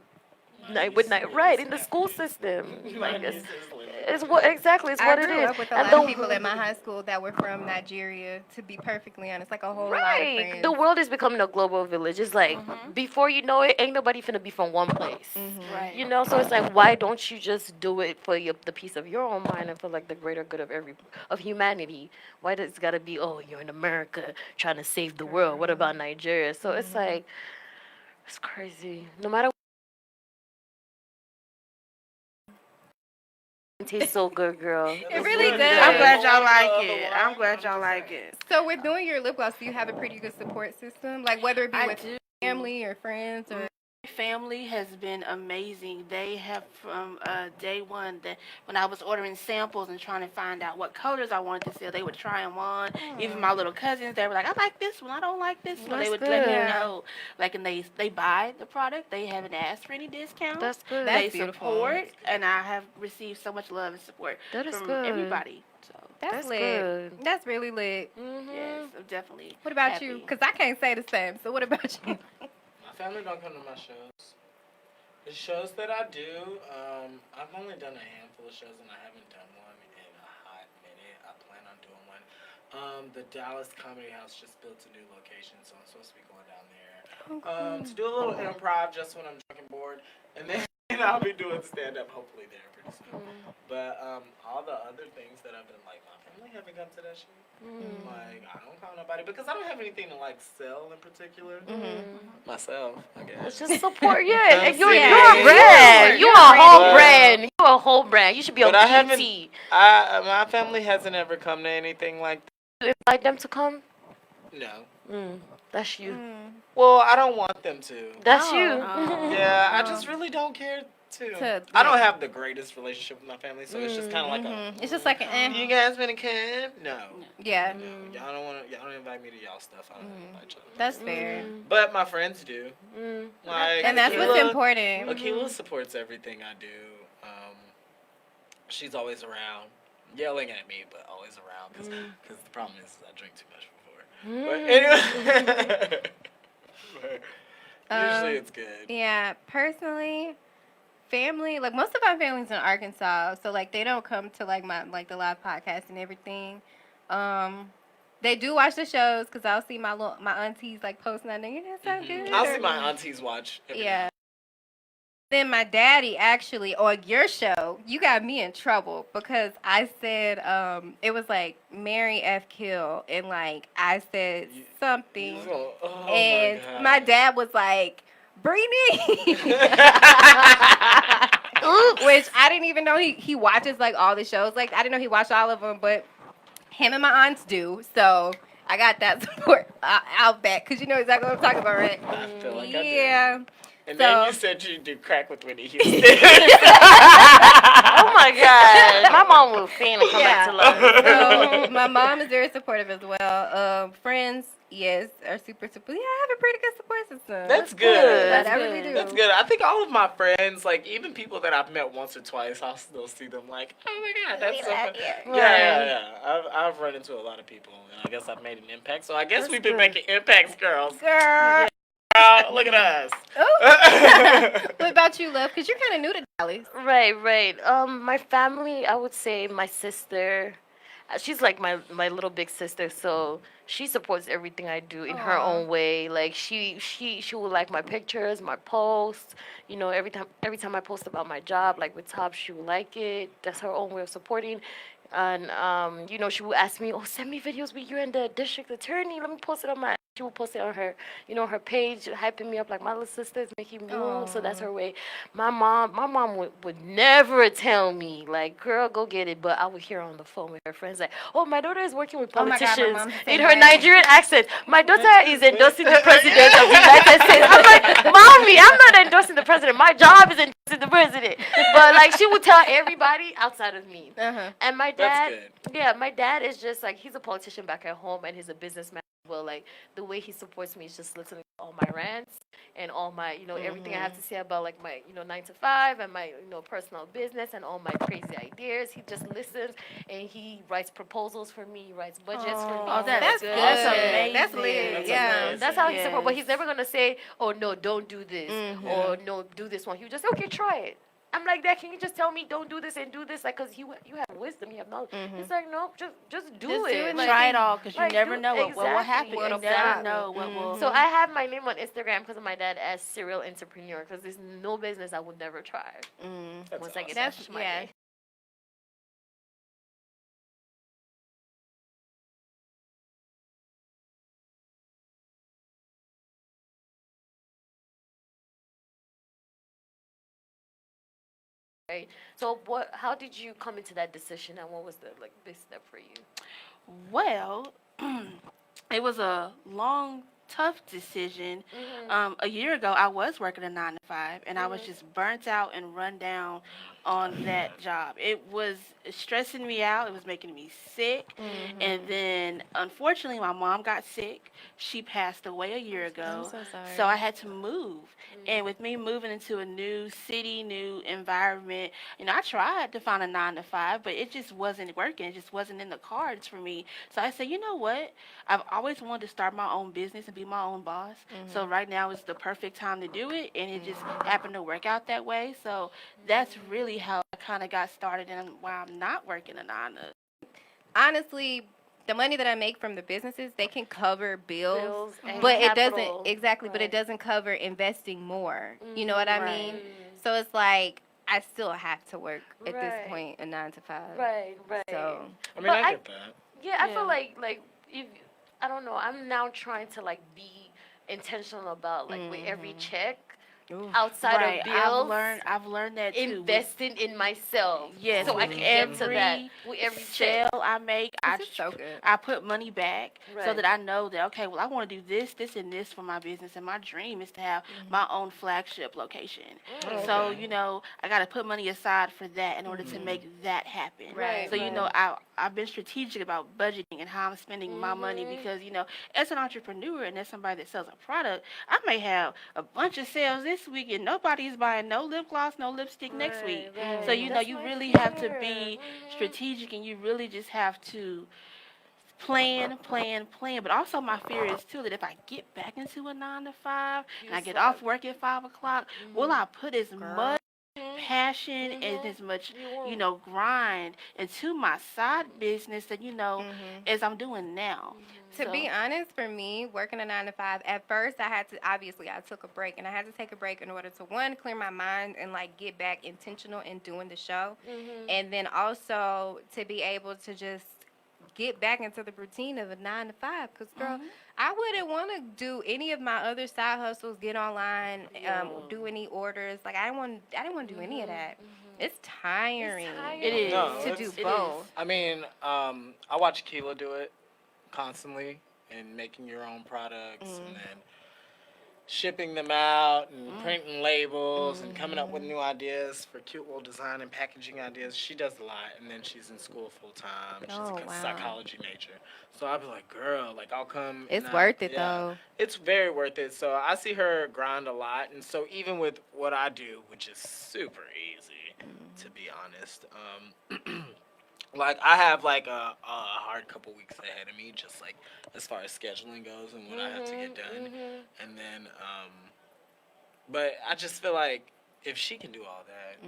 my night with niece night right is in the school African. system. My Like niece is living it's with what me. exactly it's I what it grew is. up with a And lot of the people in my high school that were from Nigeria, to be perfectly honest. Like a whole lot of right, the friends. world is becoming a global village. It's like before you know it, ain't nobody finna be from one place. Right. So it's like why don't you just do it for the peace of your own mind and for like the greater good of humanity? Why does it gotta be you're in America trying to save the world? What about Nigeria? So it's like it's crazy. No matter it tastes so good, girl. It really Good, does. I'm good. glad y'all Hold on like to the it. other I'm one. glad y'all just like saying. it. So with doing your lip gloss, do you have a pretty good support system? Like whether it be I with do. family or friends or My family has been amazing. They have from day one that when I was ordering samples and trying to find out what colors I wanted to sell, they would try them on. Even my little cousins, they were like, "I like this one. I don't like this one." They That's would let me good. Yeah. know. Like, and they buy the product. They haven't asked for any discounts. That's good. That's They beautiful. support, and I have received so much love and support That is from good. everybody. So that's That's lit. good. That's really lit. yes, Mhm. I'm definitely What about happy. you? Because I can't say the same. So what about you? My family don't come to my shows. The shows that I do, I've only done a handful of shows and I haven't done one in a hot minute. I plan on doing one. The Dallas Comedy House just built a new location, so I'm supposed to be going down there to do a little improv just when I'm drunk and bored. And then I'll be doing stand up hopefully there pretty soon. But all the other things that I've been like, my family haven't come to that shit. Like, I don't call nobody because I don't have anything to like sell in particular. Myself, I guess. Just support, yeah. And you're Yeah. a brand. You're a whole brand. You're a whole brand. You should be on But I BET. haven't. My family hasn't ever come to anything like You invite them to come? that. No. That's you. Well, I don't want them to. That's you. Yeah, I just really don't care to. I don't have the greatest relationship with my family, so it's just kind of like a. It's just like an You guys been a kid? No. Yeah. No, y'all don't want to. Y'all don't invite me to y'all stuff. I don't invite y'all. That's fair. But my friends do. Like, And that's what's important. Tequila supports everything I do. She's always around, yelling at me, but always around because the problem is I drink too much before. But anyway, usually it's good. Yeah, personally, family, like most of my family's in Arkansas, so like they don't come to like my the live podcast and everything. They do watch the shows because I'll see my aunties like posting on there. You know, so good. I'll see my aunties watch. Yeah. Then my daddy actually on your show, you got me in trouble because I said it was like Mary F. Kill and like I said something and my dad was like Brittany, which I didn't even know he watches like all the shows. Like I didn't know he watched all of them, but him and my aunts do. So I got that support out back because you know exactly what I'm talking about, right? I feel like I do. And So, then you said you do crack with Whitney Houston. Oh my God. My mom will faint and come back to life. so my mom is very supportive as well. Friends, yes, are super supportive. Yeah, I have a pretty good support system. That's good. I really do. That's good. I think all of my friends, like even people that I've met once or twice, I'll still see them like, oh my God, that's so fun. Yeah. I've run into a lot of people, and I guess I've made an impact. So I guess we've been making impacts, girls. Girl. Look at us. What about you, love? Because you're kind of new to Dallas. Right. My family, I would say my sister, she's like my little big sister, so she supports everything I do in her own way. Like she will like my pictures, my posts. You know, every time I post about my job, like with Top, she will like it. That's her own way of supporting. And you know, she will ask me, "Oh, send me videos with you and the district attorney. Let me post it on my." She will post it on her, her page, hyping me up like my little sister is making moves. So that's her way. My mom would never tell me like, "Girl, go get it." But I would hear her on the phone with her friends like, "Oh, my daughter is working with politicians in her Nigerian accent. My daughter is endorsing the president of the United States." I'm like, "Mommy, I'm not endorsing the president. My job is endorsing the president." But like, she would tell everybody outside of me. And my dad, my dad is just like, he's a politician back at home and he's a businessman. Well, like the way he supports me is just listening to all my rants and all my, everything I have to say about like my, 9 to 5 and my, personal business and all my crazy ideas. He just listens and he writes proposals for me, he writes budgets for me. Oh, that's good. That's amazing. That's lit. Yeah. That's how he supports. But he's never gonna say, "Oh no, don't do this," or "No, do this one." He would just say, "Okay, try it." I'm like, "Dad, can you just tell me don't do this and do this?" Like, cause you have wisdom, you have knowledge. He's like, "No, just do it. Like, try it all, cause you like, never know what will happen. Exactly. You never know what will." So I have my name on Instagram because of my dad as serial entrepreneur. Because there's no business I would never try. Once I get That's my way. Right. So how did you come into that decision, and what was the big step for you? Well, it was a long, tough decision. A year ago, I was working a 9 to 5, and I was just burnt out and run down on that job. It was stressing me out. It was making me sick. And then, unfortunately, my mom got sick. She passed away a year ago. I'm so sorry. So I had to move. And with me moving into a new city, new environment, I tried to find a 9 to 5, but it just wasn't working. It just wasn't in the cards for me. So I said, you know what? I've always wanted to start my own business and be my own boss. So right now is the perfect time to do it, and it just happened to work out that way. So that's really how I kind of got started, and why I'm not working a 9 to. Honestly, the money that I make from the businesses, they can cover bills and but it capital. doesn't but it doesn't cover investing more. You know what I mean? So it's like I still have to work at this Right. point a 9 to 5. Right. So I mean, But I get that. yeah, I feel Yeah. like if I don't know, I'm now trying to like be intentional about like with every check ooh. outside Right. of bills, I've learned that too. investing in myself Yes, so I with can get to that every with every sale check. I make, This is so good. I put money back so Right. that I know that okay, well I want to do this, this, and this for my business, and my dream is to have my own flagship location. Oh, So okay. I got to put money aside for that in order to make that happen. Right, So right. I've been strategic about budgeting and how I'm spending my money because as an entrepreneur and as somebody that sells a product, I may have a bunch of sales this week and nobody's buying no lip gloss, no lipstick next week. So That's you my really have to fear. be strategic and you really just have to plan, plan, plan. But also my fear is too that if I get back into a 9 to 5 and I get off work at 5 o'clock, will I put as much passion and as much grind into my side business that as I'm doing now? To be honest, for me, working a 9 to 5, at first I had to, obviously I took a break, and I had to take a break in order to, one, clear my mind and like get back intentional in doing the show, and then also to be able to just get back into the routine of a 9 to 5. Because girl, I wouldn't want to do any of my other side hustles, get online, do any orders. Like I didn't want to do any of that. It's tiring. It is. No, To it's, do It both. is. I mean, I watch Tequila do it constantly and making your own products and then shipping them out and printing labels and coming up with new ideas for cute little design and packaging ideas. She does a lot, and then she's in school full time. She's Oh, a wow. psychology major. So I'll be like, girl, like I'll come. It's and worth it, yeah, though. It's very worth it. So I see her grind a lot, and so even with what I do, which is super easy, to be honest. Like I have like a hard couple weeks ahead of me, just like as far as scheduling goes and what I have to get done, and then but I just feel like if she can do all that,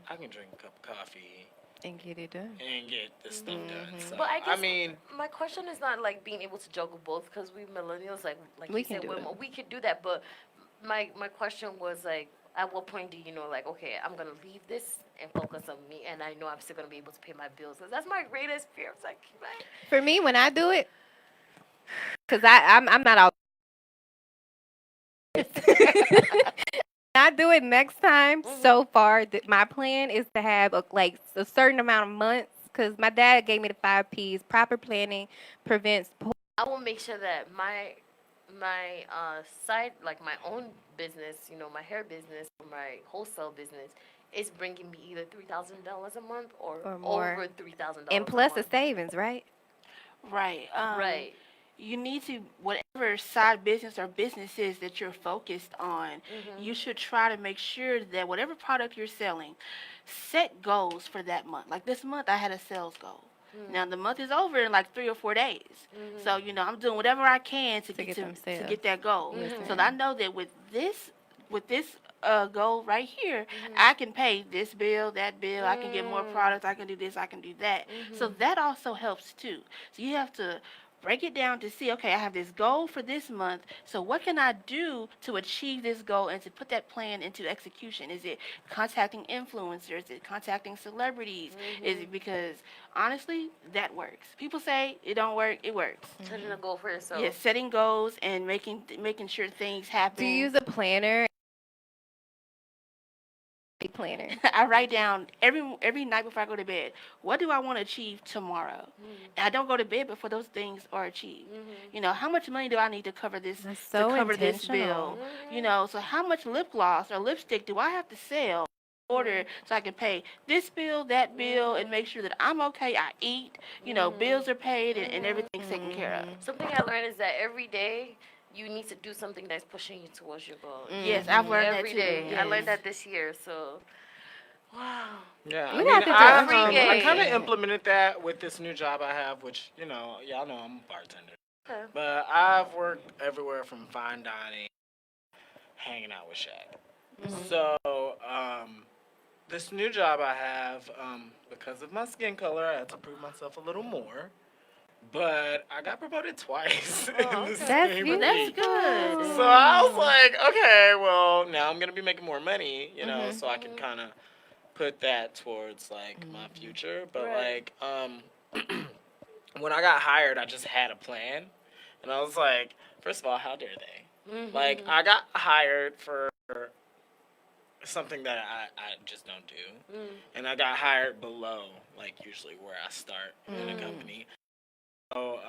I can drink a cup of coffee And get it done. and get this stuff done. So But I guess mean, my question is not like being able to juggle both because we millennials like We you can said do it. we could do that. But my question was like, at what point do you know like okay, I'm gonna leave this and focus on me, and I know I'm still gonna be able to pay my bills. 'Cause that's my greatest fear. It's like, For me, when I do it, because I'm not all. I do it next time. So far, my plan is to have like a certain amount of months. Because my dad gave me the 5 P's. Proper planning prevents poor. I will make sure that my side like my own business, my hair business, or my wholesale business is bringing me either $3,000 a month or more. over $3,000 And plus a a month. savings, right? Right. Right. You need to, whatever side business or businesses that you're focused on, you should try to make sure that whatever product you're selling, set goals for that month. Like this month, I had a sales goal. Now the month is over in like 3 or 4 days, so I'm doing whatever I can to get them to sales. get that goal. Yes, So ma'am. I know that with this goal right here, I can pay this bill, that bill. I can get more products. I can do this. I can do that. So that also helps too. So you have to break it down to see, okay, I have this goal for this month. So what can I do to achieve this goal and to put that plan into execution? Is it contacting influencers? Is it contacting celebrities? Is it because honestly, that works. People say it don't work. It works. Setting a goal for yourself. Yes, setting goals and making sure things happen. Do you use a planner? Planner. I write down every night before I go to bed, what do I want to achieve tomorrow? And I don't go to bed before those things are achieved. How much money do I need to cover this That's so to cover this intentional. bill? So how much lip gloss or lipstick do I have to sell in order so I can pay this bill, that bill, and make sure that I'm okay, I eat, bills are paid and everything's taken care of. Something I learned is that every day you need to do something that's pushing you towards your goal. Yes, I've learned that Every too. day. I Yes. learned that this year. So, wow. yeah, You I have mean, to do I, every I day. kind of implemented that with this new job I have, which y'all know I'm a bartender. Okay. But I've worked everywhere from fine dining, hanging out with Shaq. So, this new job I have, because of my skin color, I had to prove myself a little more. but I got promoted twice in Oh, the okay. That's same Well, week. that's good. So I was beautiful. like, okay, well, now I'm gonna be making more money, Mhm. so I can kind of put that towards like my Mhm. future. But Right. like, when I got hired, I just had a plan, and I was like, first of all, how dare they? Like, Mhm. I got hired for something that I just don't do, Mm. and I got hired below like usually where I start in a Mm. Mm. company. So,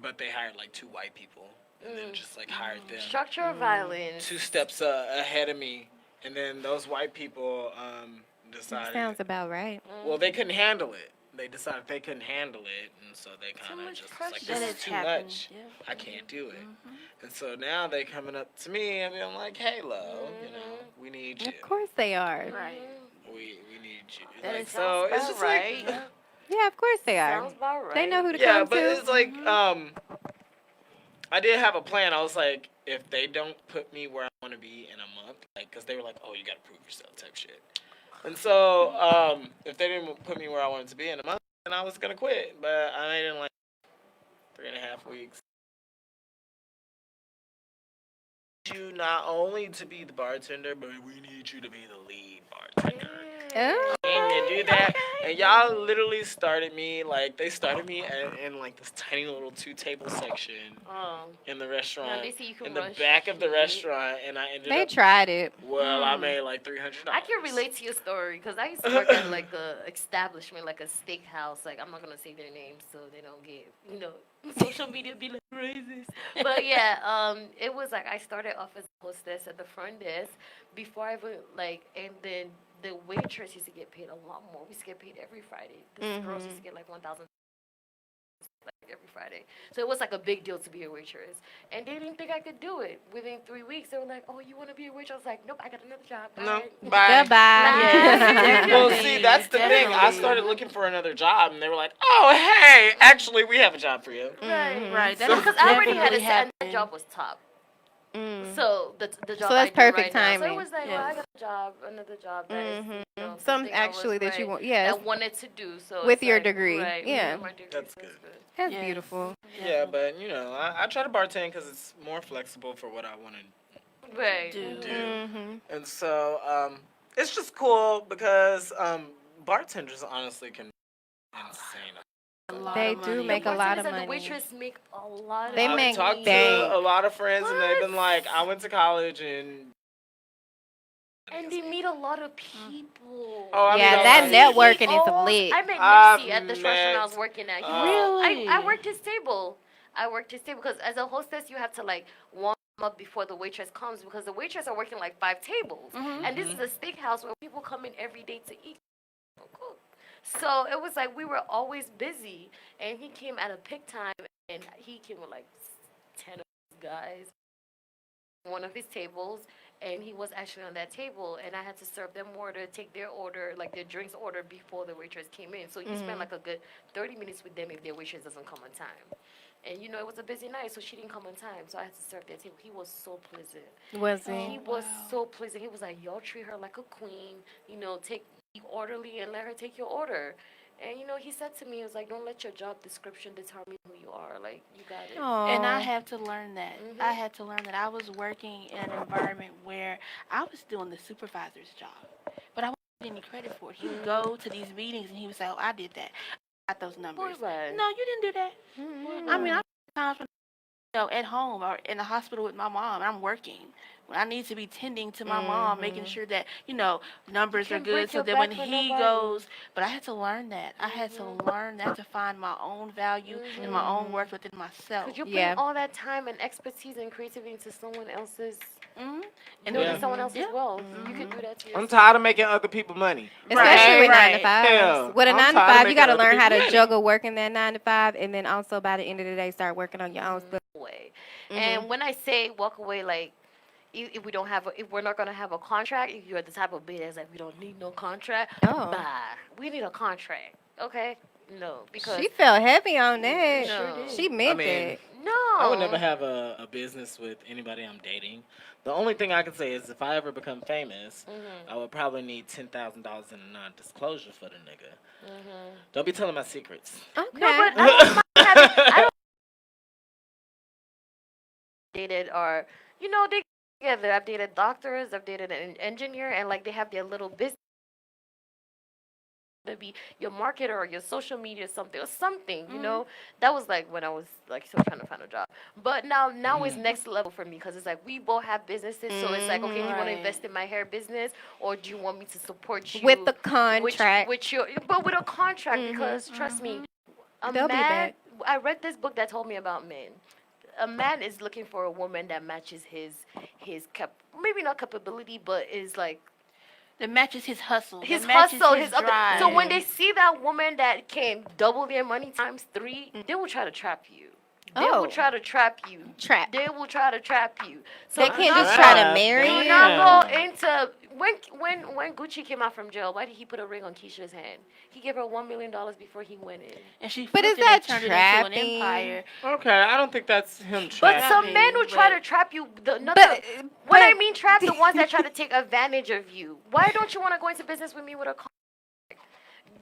but they hired like two white people, and then Mm. just like hired them Structural Mm. violence. two steps ahead of me, and then those white people That decided, sounds about right. well, they Mm. couldn't handle it. They decided they couldn't handle it, and so they Too kind of much just was like, pressure. "This That is has too happened. much. Yeah. I can't do it." Mhm. And so now they coming up to me and being like, "Hey, Lo, Mhm. we need you. Of course they are. Right. Mhm. We need you." That Like is Sounds so, it's about just like, right. yeah. Yeah, of course they are. Sounds about They know right. who to yeah, come but to. it's like Mhm. I did have a plan. I was like, if they don't put me where I want to be in a month, like, because they were like, "Oh, you got to prove yourself," type shit. And so, if they didn't put me where I wanted to be in a month, then I was gonna quit. But I made it in like 3.5 weeks. You not only to be the bartender, but we need you to be the lead bartender. Yeah. Can you Okay. do that? And y'all Okay. literally started me like they started me in like this tiny little two-table section Um. in the Now restaurant they see you can in the run back of the shit. restaurant, and I ended They up tried it. well, I made like I can $300. relate to your story because I used to work at like a establishment, like a steakhouse. Like I'm not gonna say their names so they don't get social media be like racist. But yeah, it was like I started off as a hostess at the front desk before I even like, and then the waitress used to get paid a lot more. We used to get paid every Friday. This girls used to Mhm. get like 1,000 like every Friday. So it was like a big deal to be a waitress. And they didn't think I could do it. Within 3 weeks, they were like, "Oh, you want to be a waitress?" I was like, "Nope, I got another job. No, Bye." bye. Yes, Goodbye. Well, see, that's definitely, the thing. I definitely. started looking for another job, and they were like, "Oh, hey, actually, we have a job for you." Right. Mhm. Right. That So, No, has because I already had definitely and that happened. job was top. Mm. So the So job I that's do perfect right now. So it timing. was like, well, Yes. I got a job, another job that is, Mhm. Some something I was actually that you right want. Yes, that wanted to do. So with it's your like degree. right Yeah, with my degree, that's so good. it's good. that's Yes. beautiful. Yeah, Definitely. but I try to bartend because it's more flexible for what I want Right. to Do. do, Mhm. and so it's just cool because bartenders honestly can be insane. A lot They of do The money. make a lot bartenders of and the money. waitress make a lot of They I've make talked to money. a bank. lot of friends, and they've What? been like, "I went to college and." And they meet a lot of people. Oh, I mean Yeah, a And that lot. networking is CEOs. lit. I met I've Nipsey at this restaurant I was met. working at. He was Uh, I Really? worked his table. I worked his table because as a hostess you have to like warm up before the waitress comes because the waitress are working like 5 tables. Mhm. And this is a steakhouse where people come in every day to eat and cook. So it was like we were always busy and he came at a peak time and he came with like 10 of his guys one of his tables and he was actually on that table and I had to serve them order, take their order, like their drinks order before the waitress came in. So you spend Mhm. like a good 30 minutes with them if their waitress doesn't come on time. And it was a busy night, so she didn't come on time. So I had to serve their table. He was so pleasant. Was He he? Oh was wow. so pleasant. He was like, y'all treat her like a queen, take be orderly and let her take your order. And he said to me, he was like, don't let your job description determine who you are. Like, you got it. And I Oh. had to learn that. I Mhm. had to learn that I was working in an environment where I was doing the supervisor's job, but I wasn't getting any credit for it. He would go to these meetings and he would say, "Oh, I did that. I got those Boy, numbers." bye. No, you didn't do that. Boy, I mean, bye. Mm. I times when at home or in the hospital with my mom, I'm working. When I need to be tending to my mom, making Mhm. sure that You numbers are can't good, break so your that when back for he nobody. goes, but I had to learn that. I had to Mhm. learn that to find my own value and my own Mhm. worth within myself. Cause you're putting Yeah. all that time and expertise and creativity into someone else's, Hmm. And building yeah, someone Mhm. else's yeah, wealth. You could Mhm. do that to I'm yourself. tired of making other people money. Especially right, Okay, with nine to right. fives. hell, With a I'm nine to tired of five, you making got to other learn people how to money. juggle working that 9 to 5, and then also by the end of the day, start working on your own stuff. Way. Mhm. And when I say walk away, like if we don't have, if we're not gonna have a contract, if you're the type of bitch that's like we don't need no contract, Oh, bye. We need a contract, okay? No, because she felt heavy on you that. sure No. did. She I meant mean, that. I would never No. have a business with anybody I'm dating. The only thing I can say is if I ever become famous, I would probably need $10,000 in a non-disclosure for the nigga. Don't be telling my secrets. No, Okay. but I don't mind having. I don't dated or they together. I've dated doctors. I've dated an engineer, and like they have their little business. To be your marketer or your social media something. That was like when I was like still trying to find a job. But now it's next level for me because it's like we both have businesses, so it's like, okay, do you want to Right. invest in my hair business or do you want me to support you With the contract. with your but with a contract? Because trust me, a They'll be man. back. I read this book that told me about men. A man is looking for a woman that matches his maybe not capability, but is like That matches his hustle. his that matches hustle, his his other. drive. So when they see that woman that can double their money times three, they will try to trap you. They Oh. will try to trap you. Trap. They will try to trap you. So They do can't not just try to go- marry Do you. not go into when Gucci came out from jail. Why did he put a ring on Keisha's hand? He gave her $1 million before he went in. and she But is flipped it that and turned it into an trapping? empire. Okay, I don't think that's him But trapping. some men will try but- to trap you. When but I mean trap, the ones that try to take advantage of you. Why don't you want to go into business with me with a contract?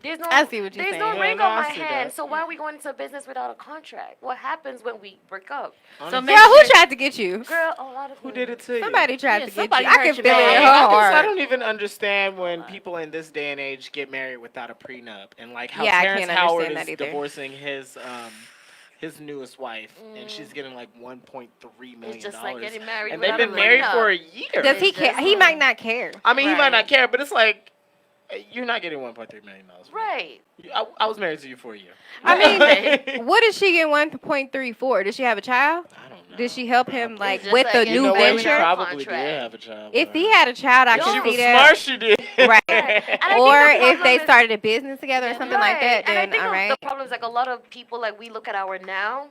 There's no, I see what you're there's saying. no Yeah, ring no, on I my see hand. that. So why are we going into business without a contract? What happens when we break up? So Honestly, make girl, who sure- tried to get you? Girl, a lot of who women. did it to you? Somebody tried Yeah, to get somebody you. I can hurt feel your it in bad. her I heart. don't even understand when people in this day and age get married without a prenup, and like how Yeah, I Terrence can't Howard understand is that either. divorcing his newest wife, and she's getting like $1.3 million. It's just like getting married and they've without been a married prenup. for a year. Does he It's care? just- He might not care. I mean, he might Right. not care, but it's like you're not getting $1.3 million. Right. I was married to you for a year. I mean, what did she get 1.3 for? Did she have a child? I don't know. Did she help him like just with like the getting You new know what? married He venture? without probably contract. did have a child. If with he her. had a child, I If can she see was that. smart, she did. Right. And I Or think the if they problem is- started a business together or something like that, and I then think all the right. problem is like a lot of people like we look at our now,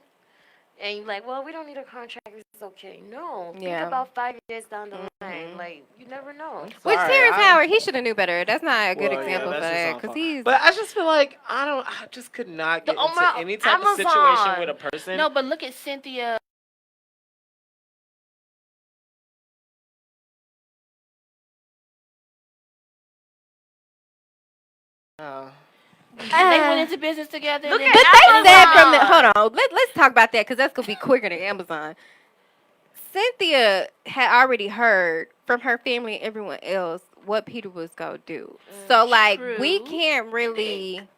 and you're like, well, we don't need a contract. It's okay. No. Yeah. Think about 5 years down the line. Like you never know. Which Sorry, Terrence I- Howard, he should have knew better. That's not a good Well, yeah, example for that's his that own because fault. he's. But I just feel like I just could not get The into Oma- any type of situation Amazon. with a person. No, but look at Cynthia. They went into business together. Look and at then But they said from the Amazon. hold on, let's talk about that because that's gonna be quicker than Amazon. Cynthia had already heard from her family and everyone else what Peter was gonna do. So like we true. can't really.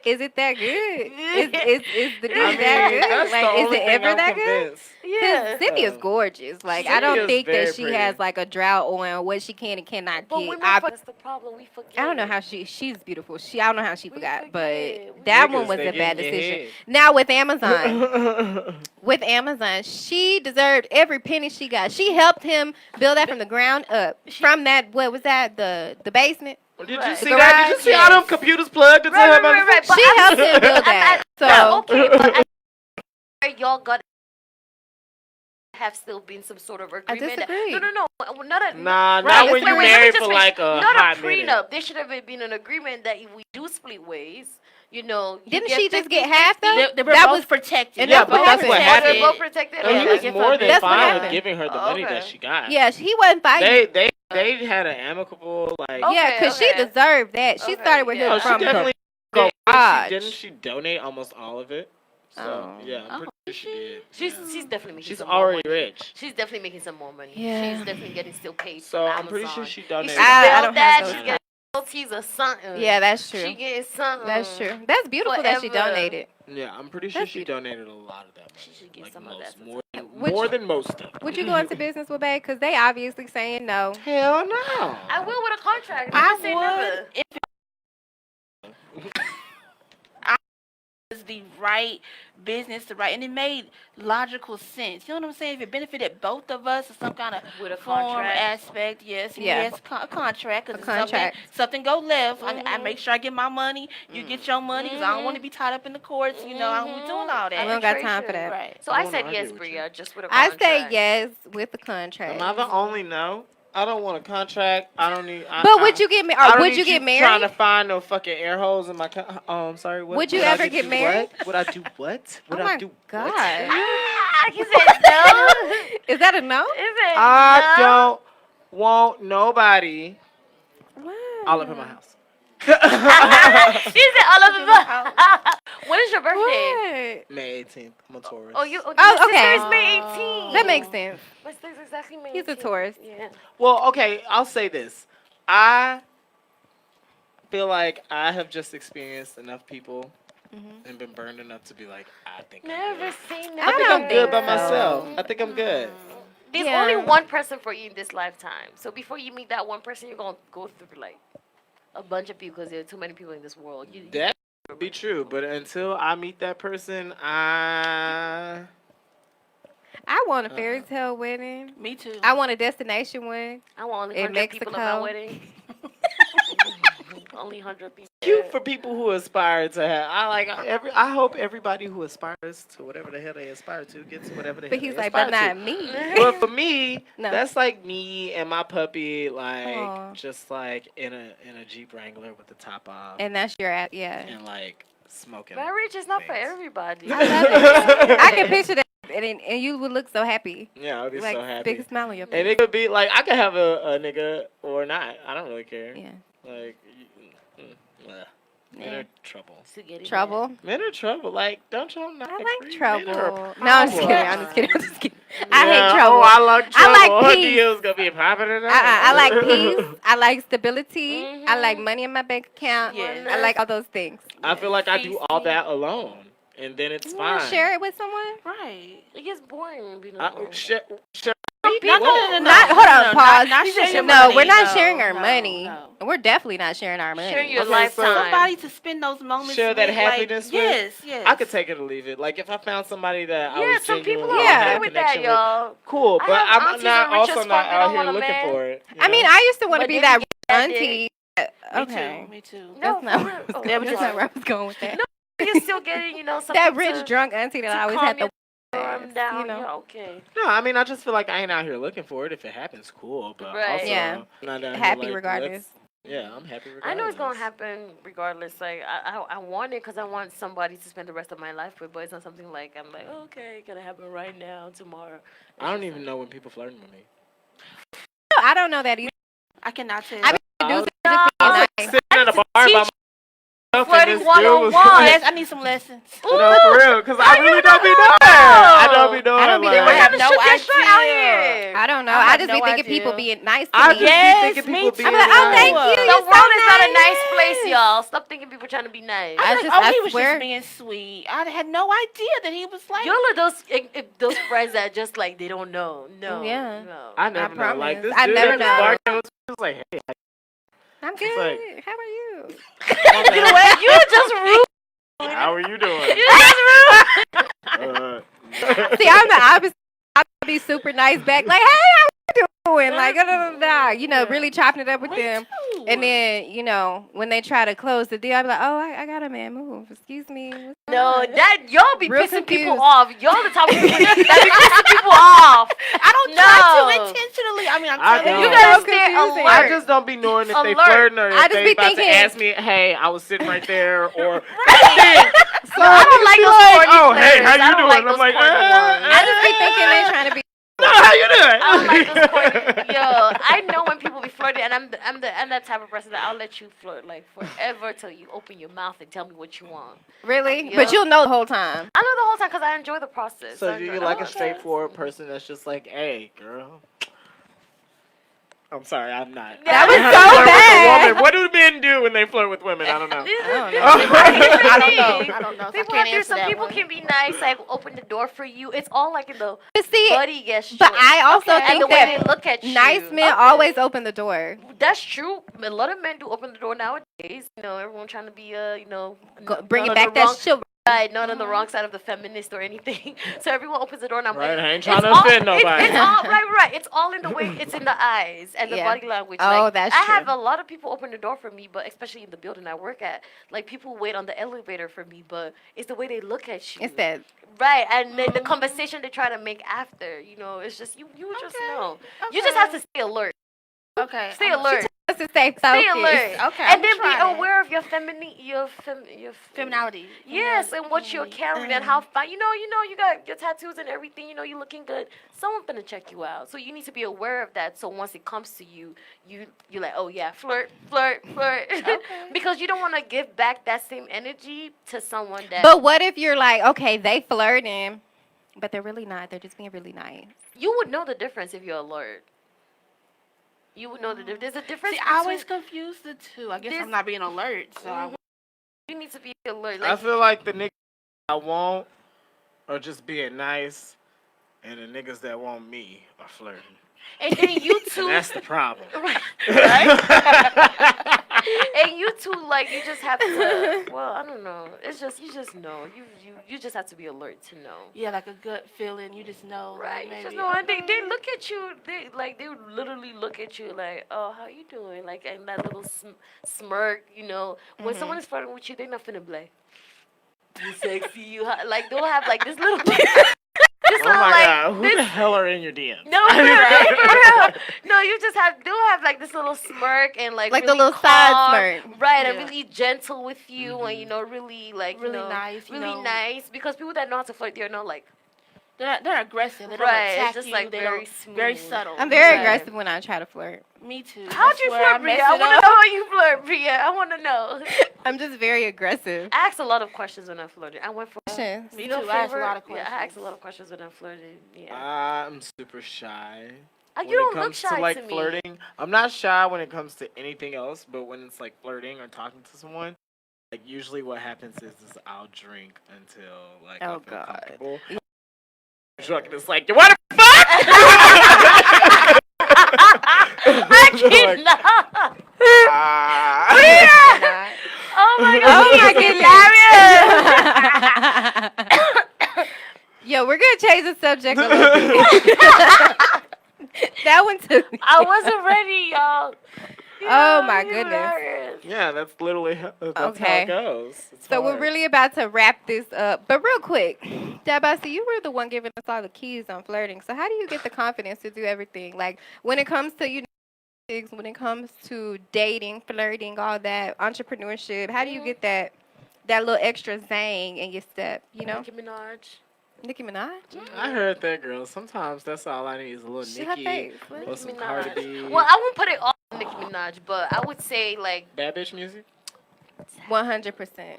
Is it that good? Is the dude I mean, that good? that's the Like, is only it thing ever I'm that good? convinced. Yeah. Cynthia's Uh, gorgeous. Like I don't Cynthia's think very that she pretty. has like a drought on what she can and cannot But get. women, that's the problem. We forget. I don't know how she's beautiful. I don't know how she We forgot, forget. but that one Niggas, was they a get bad in your decision. head. Now with Amazon, she deserved every penny she got. She helped him build that from the ground up. From that, what was that? The basement. Did you Right. see The that? Did you garage? see how them computers plugged into Right, him? right, right. But She helped him build that. So okay, but y'all got have still been some sort of agreement. disagree. No, not a Nah, Right, not when wait, you wait, married just for wait. like a Not hot a minute. prenup. There should have been an agreement that if we do split ways, you didn't she just get half 50-50. though? They were That both was- protected. and Yeah, that's but what that's happened. what They're happened. both protected. And Okay, he like was if more I- than That's what fine with happened. giving her the money that Okay. she got. Yeah, he wasn't fighting. They had an amicable like. Oh, Yeah, because she okay. deserved that. She Okay, started with yeah. him No, she from definitely the did. garage. Didn't she donate almost all of it? So Oh. yeah, I'm pretty sure she did. She's Yeah. she's definitely making She's some already more money. rich. She's definitely making some more money. Yeah. She's definitely getting still paid. So from I'm pretty sure Amazon. she She donated. I built don't that. have She's those. getting royalties or something. Yeah, that's true. She getting something. That's true. That's beautiful that she Forever. donated. Yeah, I'm pretty sure That's she beautiful. donated a lot of that money. She should get like some of most, that. Would more you- than most of it. Would you go into business with Bae? Because they obviously saying no. Hell no. I will with a contract. I Never say would never. if it was the right business, and it made logical sense. You know what I'm saying? If it benefited both of us in some kind of With a form contract. aspect, yes, Yeah. yes, a contract. Cause A if contract. something go left, I Mhm. make sure I get my money. You get your money, because I don't want to be tied up in the courts. You know, I don't be doing all We that. don't got time for that. Right. So I I wanna said argue yes, with Bria, you. just with a I contract. say yes with the contract. Am I the only no? I don't want a contract. I don't need. But would you get I married? don't Would need you get trying married? to find no fucking air holes in my. I'm sorry. What? Would you I ever get do married? What? Would I do what? Would Oh I my do god! Ah, he said no. Is that a no? Is it I no? don't want nobody all up in my What? house. She said all of them. When is your birthday? What? May 18th. I'm a Taurus. Oh, you. Oh, Oh, my okay. sister is May 18th. That makes sense. My sister's exactly May 18th. He's a Taurus. Yeah. Well, okay. I'll say this. I feel like I have just experienced enough people and been burned enough to be like, I think I'm Never good. seen I that. I think don't I'm good by think so. myself. I think I'm good. There's Yeah. only one person for you in this lifetime. So before you meet that one person, you're gonna go through like a bunch of people because there are too many people in this world. That would be true, but until I meet that person, I want a fairy tale wedding. Me too. I want a destination one. I want only In 100 people at my Mexico. wedding. Only 100 people. cute for people who aspire to have. I hope everybody who aspires to whatever the hell they aspire to gets whatever the But hell he's they like, aspire but not to. me. But for me, No. that's like me and my puppy, like Aw. just like in a Jeep Wrangler with the top off And that's your app, yeah. and like smoking. Marriage is not for things. everybody. I love it. I can picture that, and you would look so happy, Yeah, I'd be like so happy. big smile on your And face. it could be like I could have a nigga or not. I don't really care. Yeah, Like, men Yeah. are trouble. trouble. Men are trouble. Like, don't y'all not I agree? like Men are a trouble. No, I'm just kidding. I'm just kidding. I'm just kidding. I Yeah, hate trouble. Oh, I like I like trouble. Her peace. DM's gonna be popping it up. I like peace. I like stability. Mhm. I like money in my bank account. Yes. I like all those things. I feel like I do all Peace. that alone, and then it's You fine. want to share it with someone? Right. It gets boring being I, alone. share. No, What? Not, hold on, pause. Not sharing your No, money. we're not No, sharing our no, money. no. We're definitely not sharing our money. Share your Okay, so- lifetime. Somebody to spend those moments Share with. that like, happiness with? Yes, yes. I could take it or leave it. Like if I found somebody that I Yeah, was some people genuinely are Yeah. had okay a with that, connection y'all. Cool, I but have I'm aunties not that rich as also fuck, not they out don't here want a looking man. for it. you I mean, know? I used to want to But be then that you get that auntie. Me Okay. too. Me too. That's No, not for where I was real. going. Oh, That's sorry. not where I was going with that. You're still getting, something That rich to drunk auntie that I always calm had to your arm down. you know. Yeah, okay. No, I mean I just feel like I ain't out here looking for it. If it happens, cool. But Right. also, Yeah. I'm not out Happy here like, regardless. Yeah, I'm happy regardless. I know it's gonna happen regardless. Like I want it because I want somebody to spend the rest of my life with, but it's not something like I'm like, okay, gonna happen right now, tomorrow. I don't even know when people flirting with me. I don't know that either. I cannot tell. I mean, I do was just being like nice. sitting at a bar by myself and flirting this dude was 101. like, Yes, I need some lessons. no, for real, because I really don't be knowing. I don't be knowing. I don't be like, knowing. I have no Shoot your shot out idea. here. I don't know. I I, have just no be thinking idea. people being nice to I me. just Yes, be thinking me people too. being I'm like, oh, thank nice. you. The You're world so is not a nice. nice place, y'all. Stop thinking people trying to be nice. I I was just- like, oh, I he was swear- just being sweet. I had no idea that he was like. Y'all are those friends that just like they don't know. No. Yeah. No. I never know. promise. Like this I dude never at the know. bar was just like, hey, I'm good. like- How are you? Get away. You just rude. how are you doing? You just rude. See, I'm the opposite. I'll be super nice back, like, hey, how you doing? Like, da, da, da, da. You know, really chopping it up with Me them. too. And then, when they try to close the deal, I'll be like, oh, I got a man move. Excuse me. What's No, going on? that y'all be Real pissing confused. people off. Y'all the type of people that be pissing people off. I don't No. try to intentionally. I mean, I'm I telling know. You you. gotta So stay confusing. I alert. just don't be knowing if they Alert. flirting or I if just they be about thinking- to ask me, hey, I was sitting right there, or So I don't like those corny oh, hey, players. how you I don't doing? like I'm those like, corny ones. I just be thinking they trying to be. no, how you doing? I don't like those corny. Yo, I know when people be flirting, and I'm that type of person that I'll let you flirt like forever till you open your mouth and tell me what you want. Really? Yeah. But you'll know the whole time. I know the whole time because I enjoy the process. So I do enjoy you the like a process. straightforward person that's just like, hey, girl? I'm sorry, I'm not. That I was know how so to flirt with a bad. woman. What do men do when they flirt with women? I don't know. This is- I don't this know. is different I don't things. know. I don't know. So I People can't have answer some that people one. can be nice, like open the door for you. It's all like in the But see, buddy gesture. but I also and the think way they that look at you. nice men always open the door. That's true. A lot of men do open the door nowadays. Everyone trying to be, Bring not it on back the wrong that shit. side, not on the wrong side of the feminist or anything. So everyone opens the door, and I'm Right, like, I ain't trying it's to all- offend nobody. It's all right. It's all in the way. It's in the eyes and the Yeah. body language. Oh, like, that's I have true. a lot of people open the door for me, but especially in the building I work at, like people wait on the elevator for me, but it's the way they look at you. It's that. Right, and then the conversation they try to make after, it's just you just know. You just have to stay alert. Okay. Stay alert. Let's just stay focused. Stay alert. Okay, And I'm then be trying. aware of your Femininity. Yes, and what you're carrying and how fine. You got your tattoos and everything. You're looking good. Someone's gonna check you out, so you need to be aware of that. So once it comes to you, you're like, oh yeah, flirt, because you don't want to give back that same energy to someone that. But what if you're like, okay, they flirting, but they're really not. They're just being really nice. You would know the difference if you're alert. You would know the difference. There's a difference. See, I always confuse the two. I guess This- I'm not being alert, so You need to be alert. I Like, feel like the niggas I want are just being nice, and the niggas that want me are flirting. and then you And two, that's the problem. and you two, like, you just have to. Well, I don't know. It's just you just know. You just have to be alert to know. yeah, like a gut feeling. You just know, Right, Maybe. you just know, and they look at you. They would literally look at you like, oh, how you doing? Like, and that little smirk, When someone is flirting with you, they're not finna be like, you sexy, you hot. Like, they'll have like this little. This Oh little, my like, god, who this, the hell are in your DMs? no, for real. No, they'll have like this little smirk and like Like really the little calm, side smirk. right? And Yeah. really gentle with you, and really like Really nice, really nice. Because people that know how to flirt, they're not like They're aggressive. They don't Right, it's attack just, you. like, they very don't, very smooth. subtle. I'm very Right. aggressive when I try to flirt. Me too. how'd you flirt, Bria? I want to know how you flirt, Bria. I want to know. I'm just very aggressive. I asked a lot of questions when I flirted. I went for Questions. Me you know, too. I asked a favorite? lot of Yeah, I asked questions. a lot of questions when I flirted. Yeah. I'm super shy. You When don't it look comes shy to like to me. flirting, I'm not shy when it comes to anything else, but when it's like flirting or talking to someone, like usually what happens is I'll drink until like I Oh, feel God. comfortable. Drunk and it's like, you want to fuck? I cannot. Ah. Oh my god. Oh my Hilarious. goodness. Yo, we're gonna change the subject a little bit. That one took me. I wasn't ready, y'all. Oh, my Hilarious. Yeah, that's literally that's Okay. how it goes. It's So we're hard. really about to wrap this up. But real quick, Dabasi, you were the one giving us all the keys on flirting. So how do you get the confidence to do everything? Like when it comes to when it comes to dating, flirting, all that, entrepreneurship, how do you get that little extra zang in your step, Nicki Minaj. Nicki Minaj? I heard that, girl. Sometimes that's all I need is a little Shut her Nicki face. What? or Nicki some Minaj. Cardi B. Well, I won't put it all on Nicki Minaj, but I would say like Bad bitch music. 100%. 100%.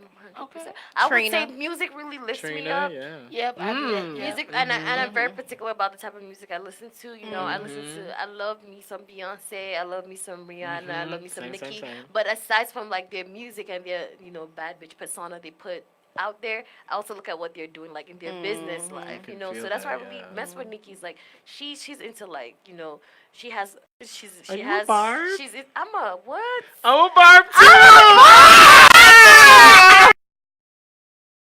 I would Trina. say music really lifts me Trina, up. yeah. Yep, I did. Yeah. Music, and I'm very particular about the type of music I listen to. I love me some Beyonce, I love me some Rihanna, I love me some Same, Nicki. same. But aside from like their music and their bad bitch persona they put out there, I also look at what they're doing like in their business life. can So feel that's why I that, really yeah. mess with Nicki's. Like she's into like she has she Are you a has barb? I'm a what? I'm a barb too.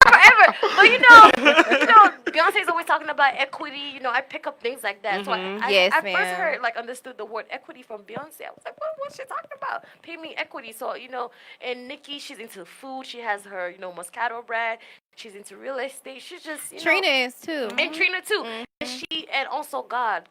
Forever. But Beyonce's always talking about equity. I pick up things like that. So Yes, I first ma'am. understood the word equity from Beyonce. I was like, what's she talking about? Pay me equity. So, and Nicki, she's into food. She has her, Moscato bread. She's into real estate. She's just, Trina is too. and Trina too. And also God,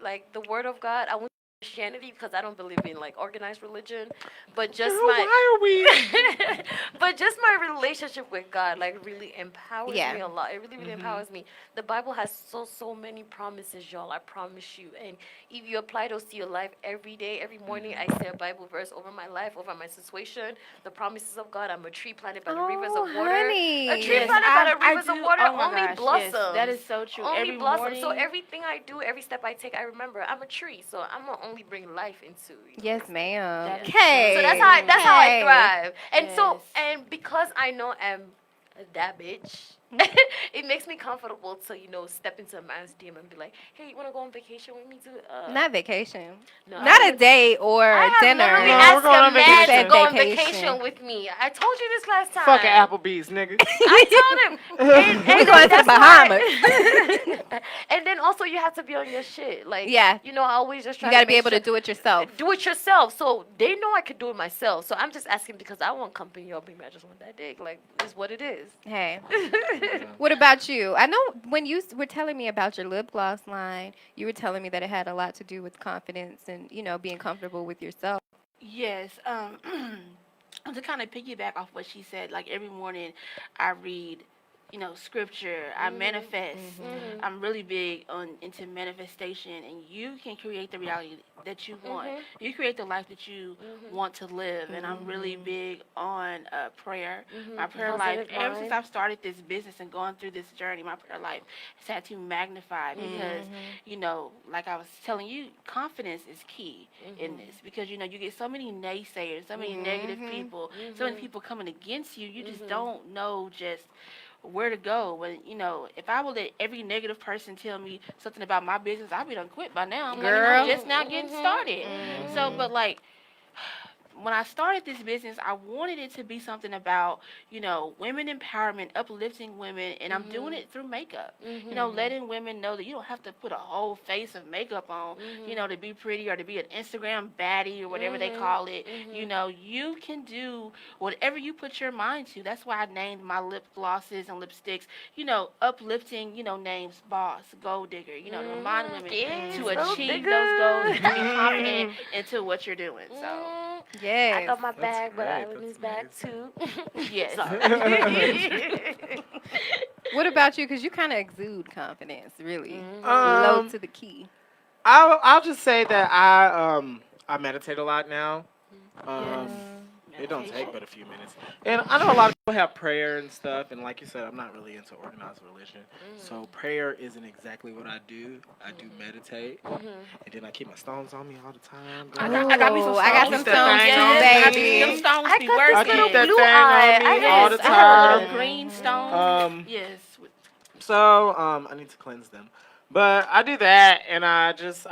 like the word of God. I went to Christianity because I don't believe in like organized religion, but just Girl, why are we? but just my relationship with God like really empowers Yeah. me a lot. It really, really empowers me. The Bible has so many promises, y'all. I promise you. And if you apply those to your life every day, every morning, I say a Bible verse over my life, over my situation. The promises of God. I'm a tree planted by the rivers of water. Honey. A tree Yes, planted by the I rivers of do. water Oh my only gosh, blossoms. yes, that is so true. Only Every blossoms. morning. So everything I do, every step I take, I remember I'm a tree. So I'm gonna only bring life into it. Yes, ma'am. That is Okay. So that's how I Hey. thrive. And Yes. and because I know I'm that bitch, it makes me comfortable to step into a man's DM and be like, hey, you wanna go on vacation with me to Not vacation. no, Not I a date or I have dinner. literally No, asked we're going a on man vacation. to go on Vacation. vacation with me. I told you this last time. Fucking Applebee's, nigga. I told him. And We going to the that's Bahamas. why- and then also you have to be on your shit. Like, Yeah. I always just try You got to to be make able to sure- do it yourself. do it yourself. So they know I could do it myself. So I'm just asking because I want company or maybe I just want that dick. Like, it's what it is. Hey. What about you? I know when you were telling me about your lip gloss line, you were telling me that it had a lot to do with confidence and being comfortable with yourself. Yes. To kind of piggyback off what she said, like every morning I read, scripture. I manifest. I'm really big on into manifestation, and you can create the reality that you want. You create the life that you want to live, and I'm really big on prayer. My prayer life, Positive ever since mind. I've started this business and gone through this journey, my prayer life has had to magnify because, like I was telling you, confidence is key in this because you get so many naysayers, so many negative people, so many people coming against you. You just don't know just where to go. When if I would let every negative person tell me something about my business, I'd be done quit by now. I'm not Girl. even just now getting started. So, but like when I started this business, I wanted it to be something about, women empowerment, uplifting women, and I'm doing it through makeup. Letting women know that you don't have to put a whole face of makeup on, to be pretty or to be an Instagram baddie or whatever they call it. You can do whatever you put your mind to. That's why I named my lip glosses and lipsticks, uplifting, names Boss, Gold Digger, to remind women to achieve those goals and to be confident into what you're doing. So. Yes. I got my That's bag, but great. Ireland's That's bag too. Yes. Sorry. What about you? Because you kind of exude confidence, really. Low Um, to the key. I'll just say that I meditate a lot now. Um, it don't take but a few minutes, and I know a lot of people have prayer and stuff. And like you said, I'm not really into organized religion, so prayer isn't exactly what I do. I do meditate, and then I keep my stones on me all the time. I got me some Ooh, stones. I got some Keep that stones thing too, on Yes, me. them baby. stones I be got I this working. little keep that blue thing eye. on me all Yes, the I have a time. little green stone. Yes. So I need to cleanse them, but I do that, and I just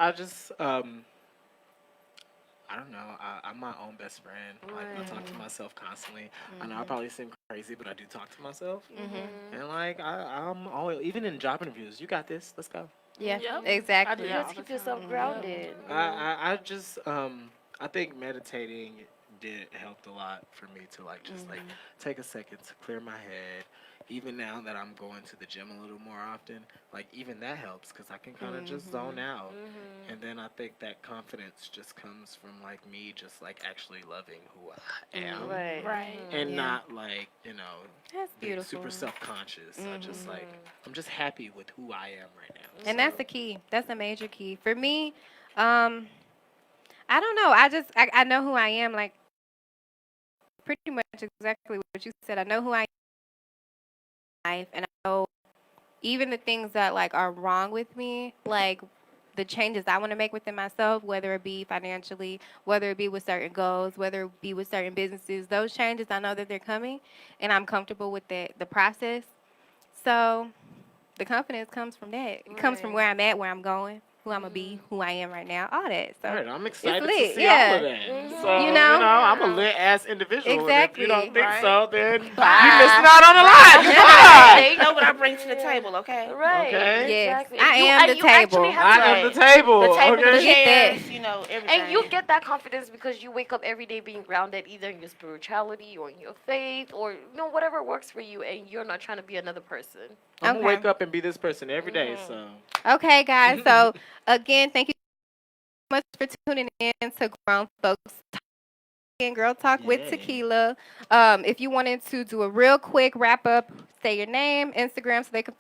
I don't know. I'm my own best friend. Like I talk to myself constantly. I know I probably seem crazy, but I do talk to myself. And like I'm always, even in job interviews, you got this. Let's go. Yeah, Yep. I exactly. do You that have all to the keep time. yourself grounded. I just I think meditating did helped a lot for me to like just like take a second to clear my head. Even now that I'm going to the gym a little more often, like even that helps because I can kind of just zone out. And then I think that confidence just comes from like me just like actually loving who I am Right. Right. and Yeah. not like That's being beautiful. super self-conscious. I just like I'm just happy with who I am right now. And So that's the key. That's a major key. For me, um, I don't know. I know who I am, like pretty much exactly what you said. I know who I am in life, and I know even the things that like are wrong with me, like the changes I want to make within myself, whether it be financially, whether it be with certain goals, whether it be with certain businesses, those changes I know that they're coming, and I'm comfortable with the process. So the confidence comes from that. It comes from Right. where I'm at, where I'm going, who I'm gonna be, who I am right now, all that. So right, I'm it's excited to lit, see all of yeah. that. So, You know? I'm a lit ass individual. And if you Exactly. don't think Right. so, then you Bye. missing out on a lot. Goodbye. They know what I bring to the table, okay? Right. Okay. Yes, Exactly. I And am the you actually table. have to I am the Right. table. The table, the Okay. Get that. chairs, everything. and you get that confidence because you wake up every day being grounded either in your spirituality or in your faith or whatever works for you and you're not trying to be another person. I'm gonna Okay. wake up and be this person every day. So Okay, guys. So again, thank you so much for tuning in to Grown Folks Talking Girl Talk with yeah. Tequila. If you wanted to do a real quick wrap up, say your name, Instagram, so they can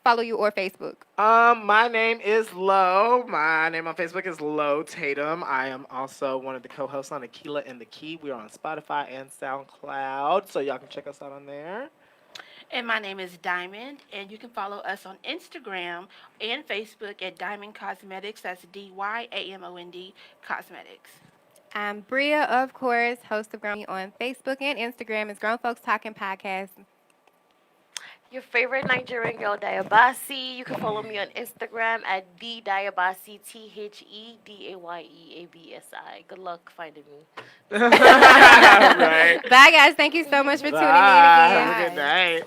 follow you, or Facebook. My name is Lo. My name on Facebook is Lo Tatum. I am also one of the co-hosts on Tequila and the Key. We are on Spotify and SoundCloud, so y'all can check us out on there. And my name is Diamond, and you can follow us on Instagram and Facebook at Diamond Cosmetics. That's DYAMOND Cosmetics. I'm Bria, of course, host of Grown on Facebook and Instagram. It's Grown Folks Talking Podcast. Your favorite Nigerian girl, Diabasi. You can follow me on Instagram at DDiabasi, THEDAYEABSI. Good luck finding me. Right. Bye, guys. Thank you so much for tuning in Bye. again. Have a good night.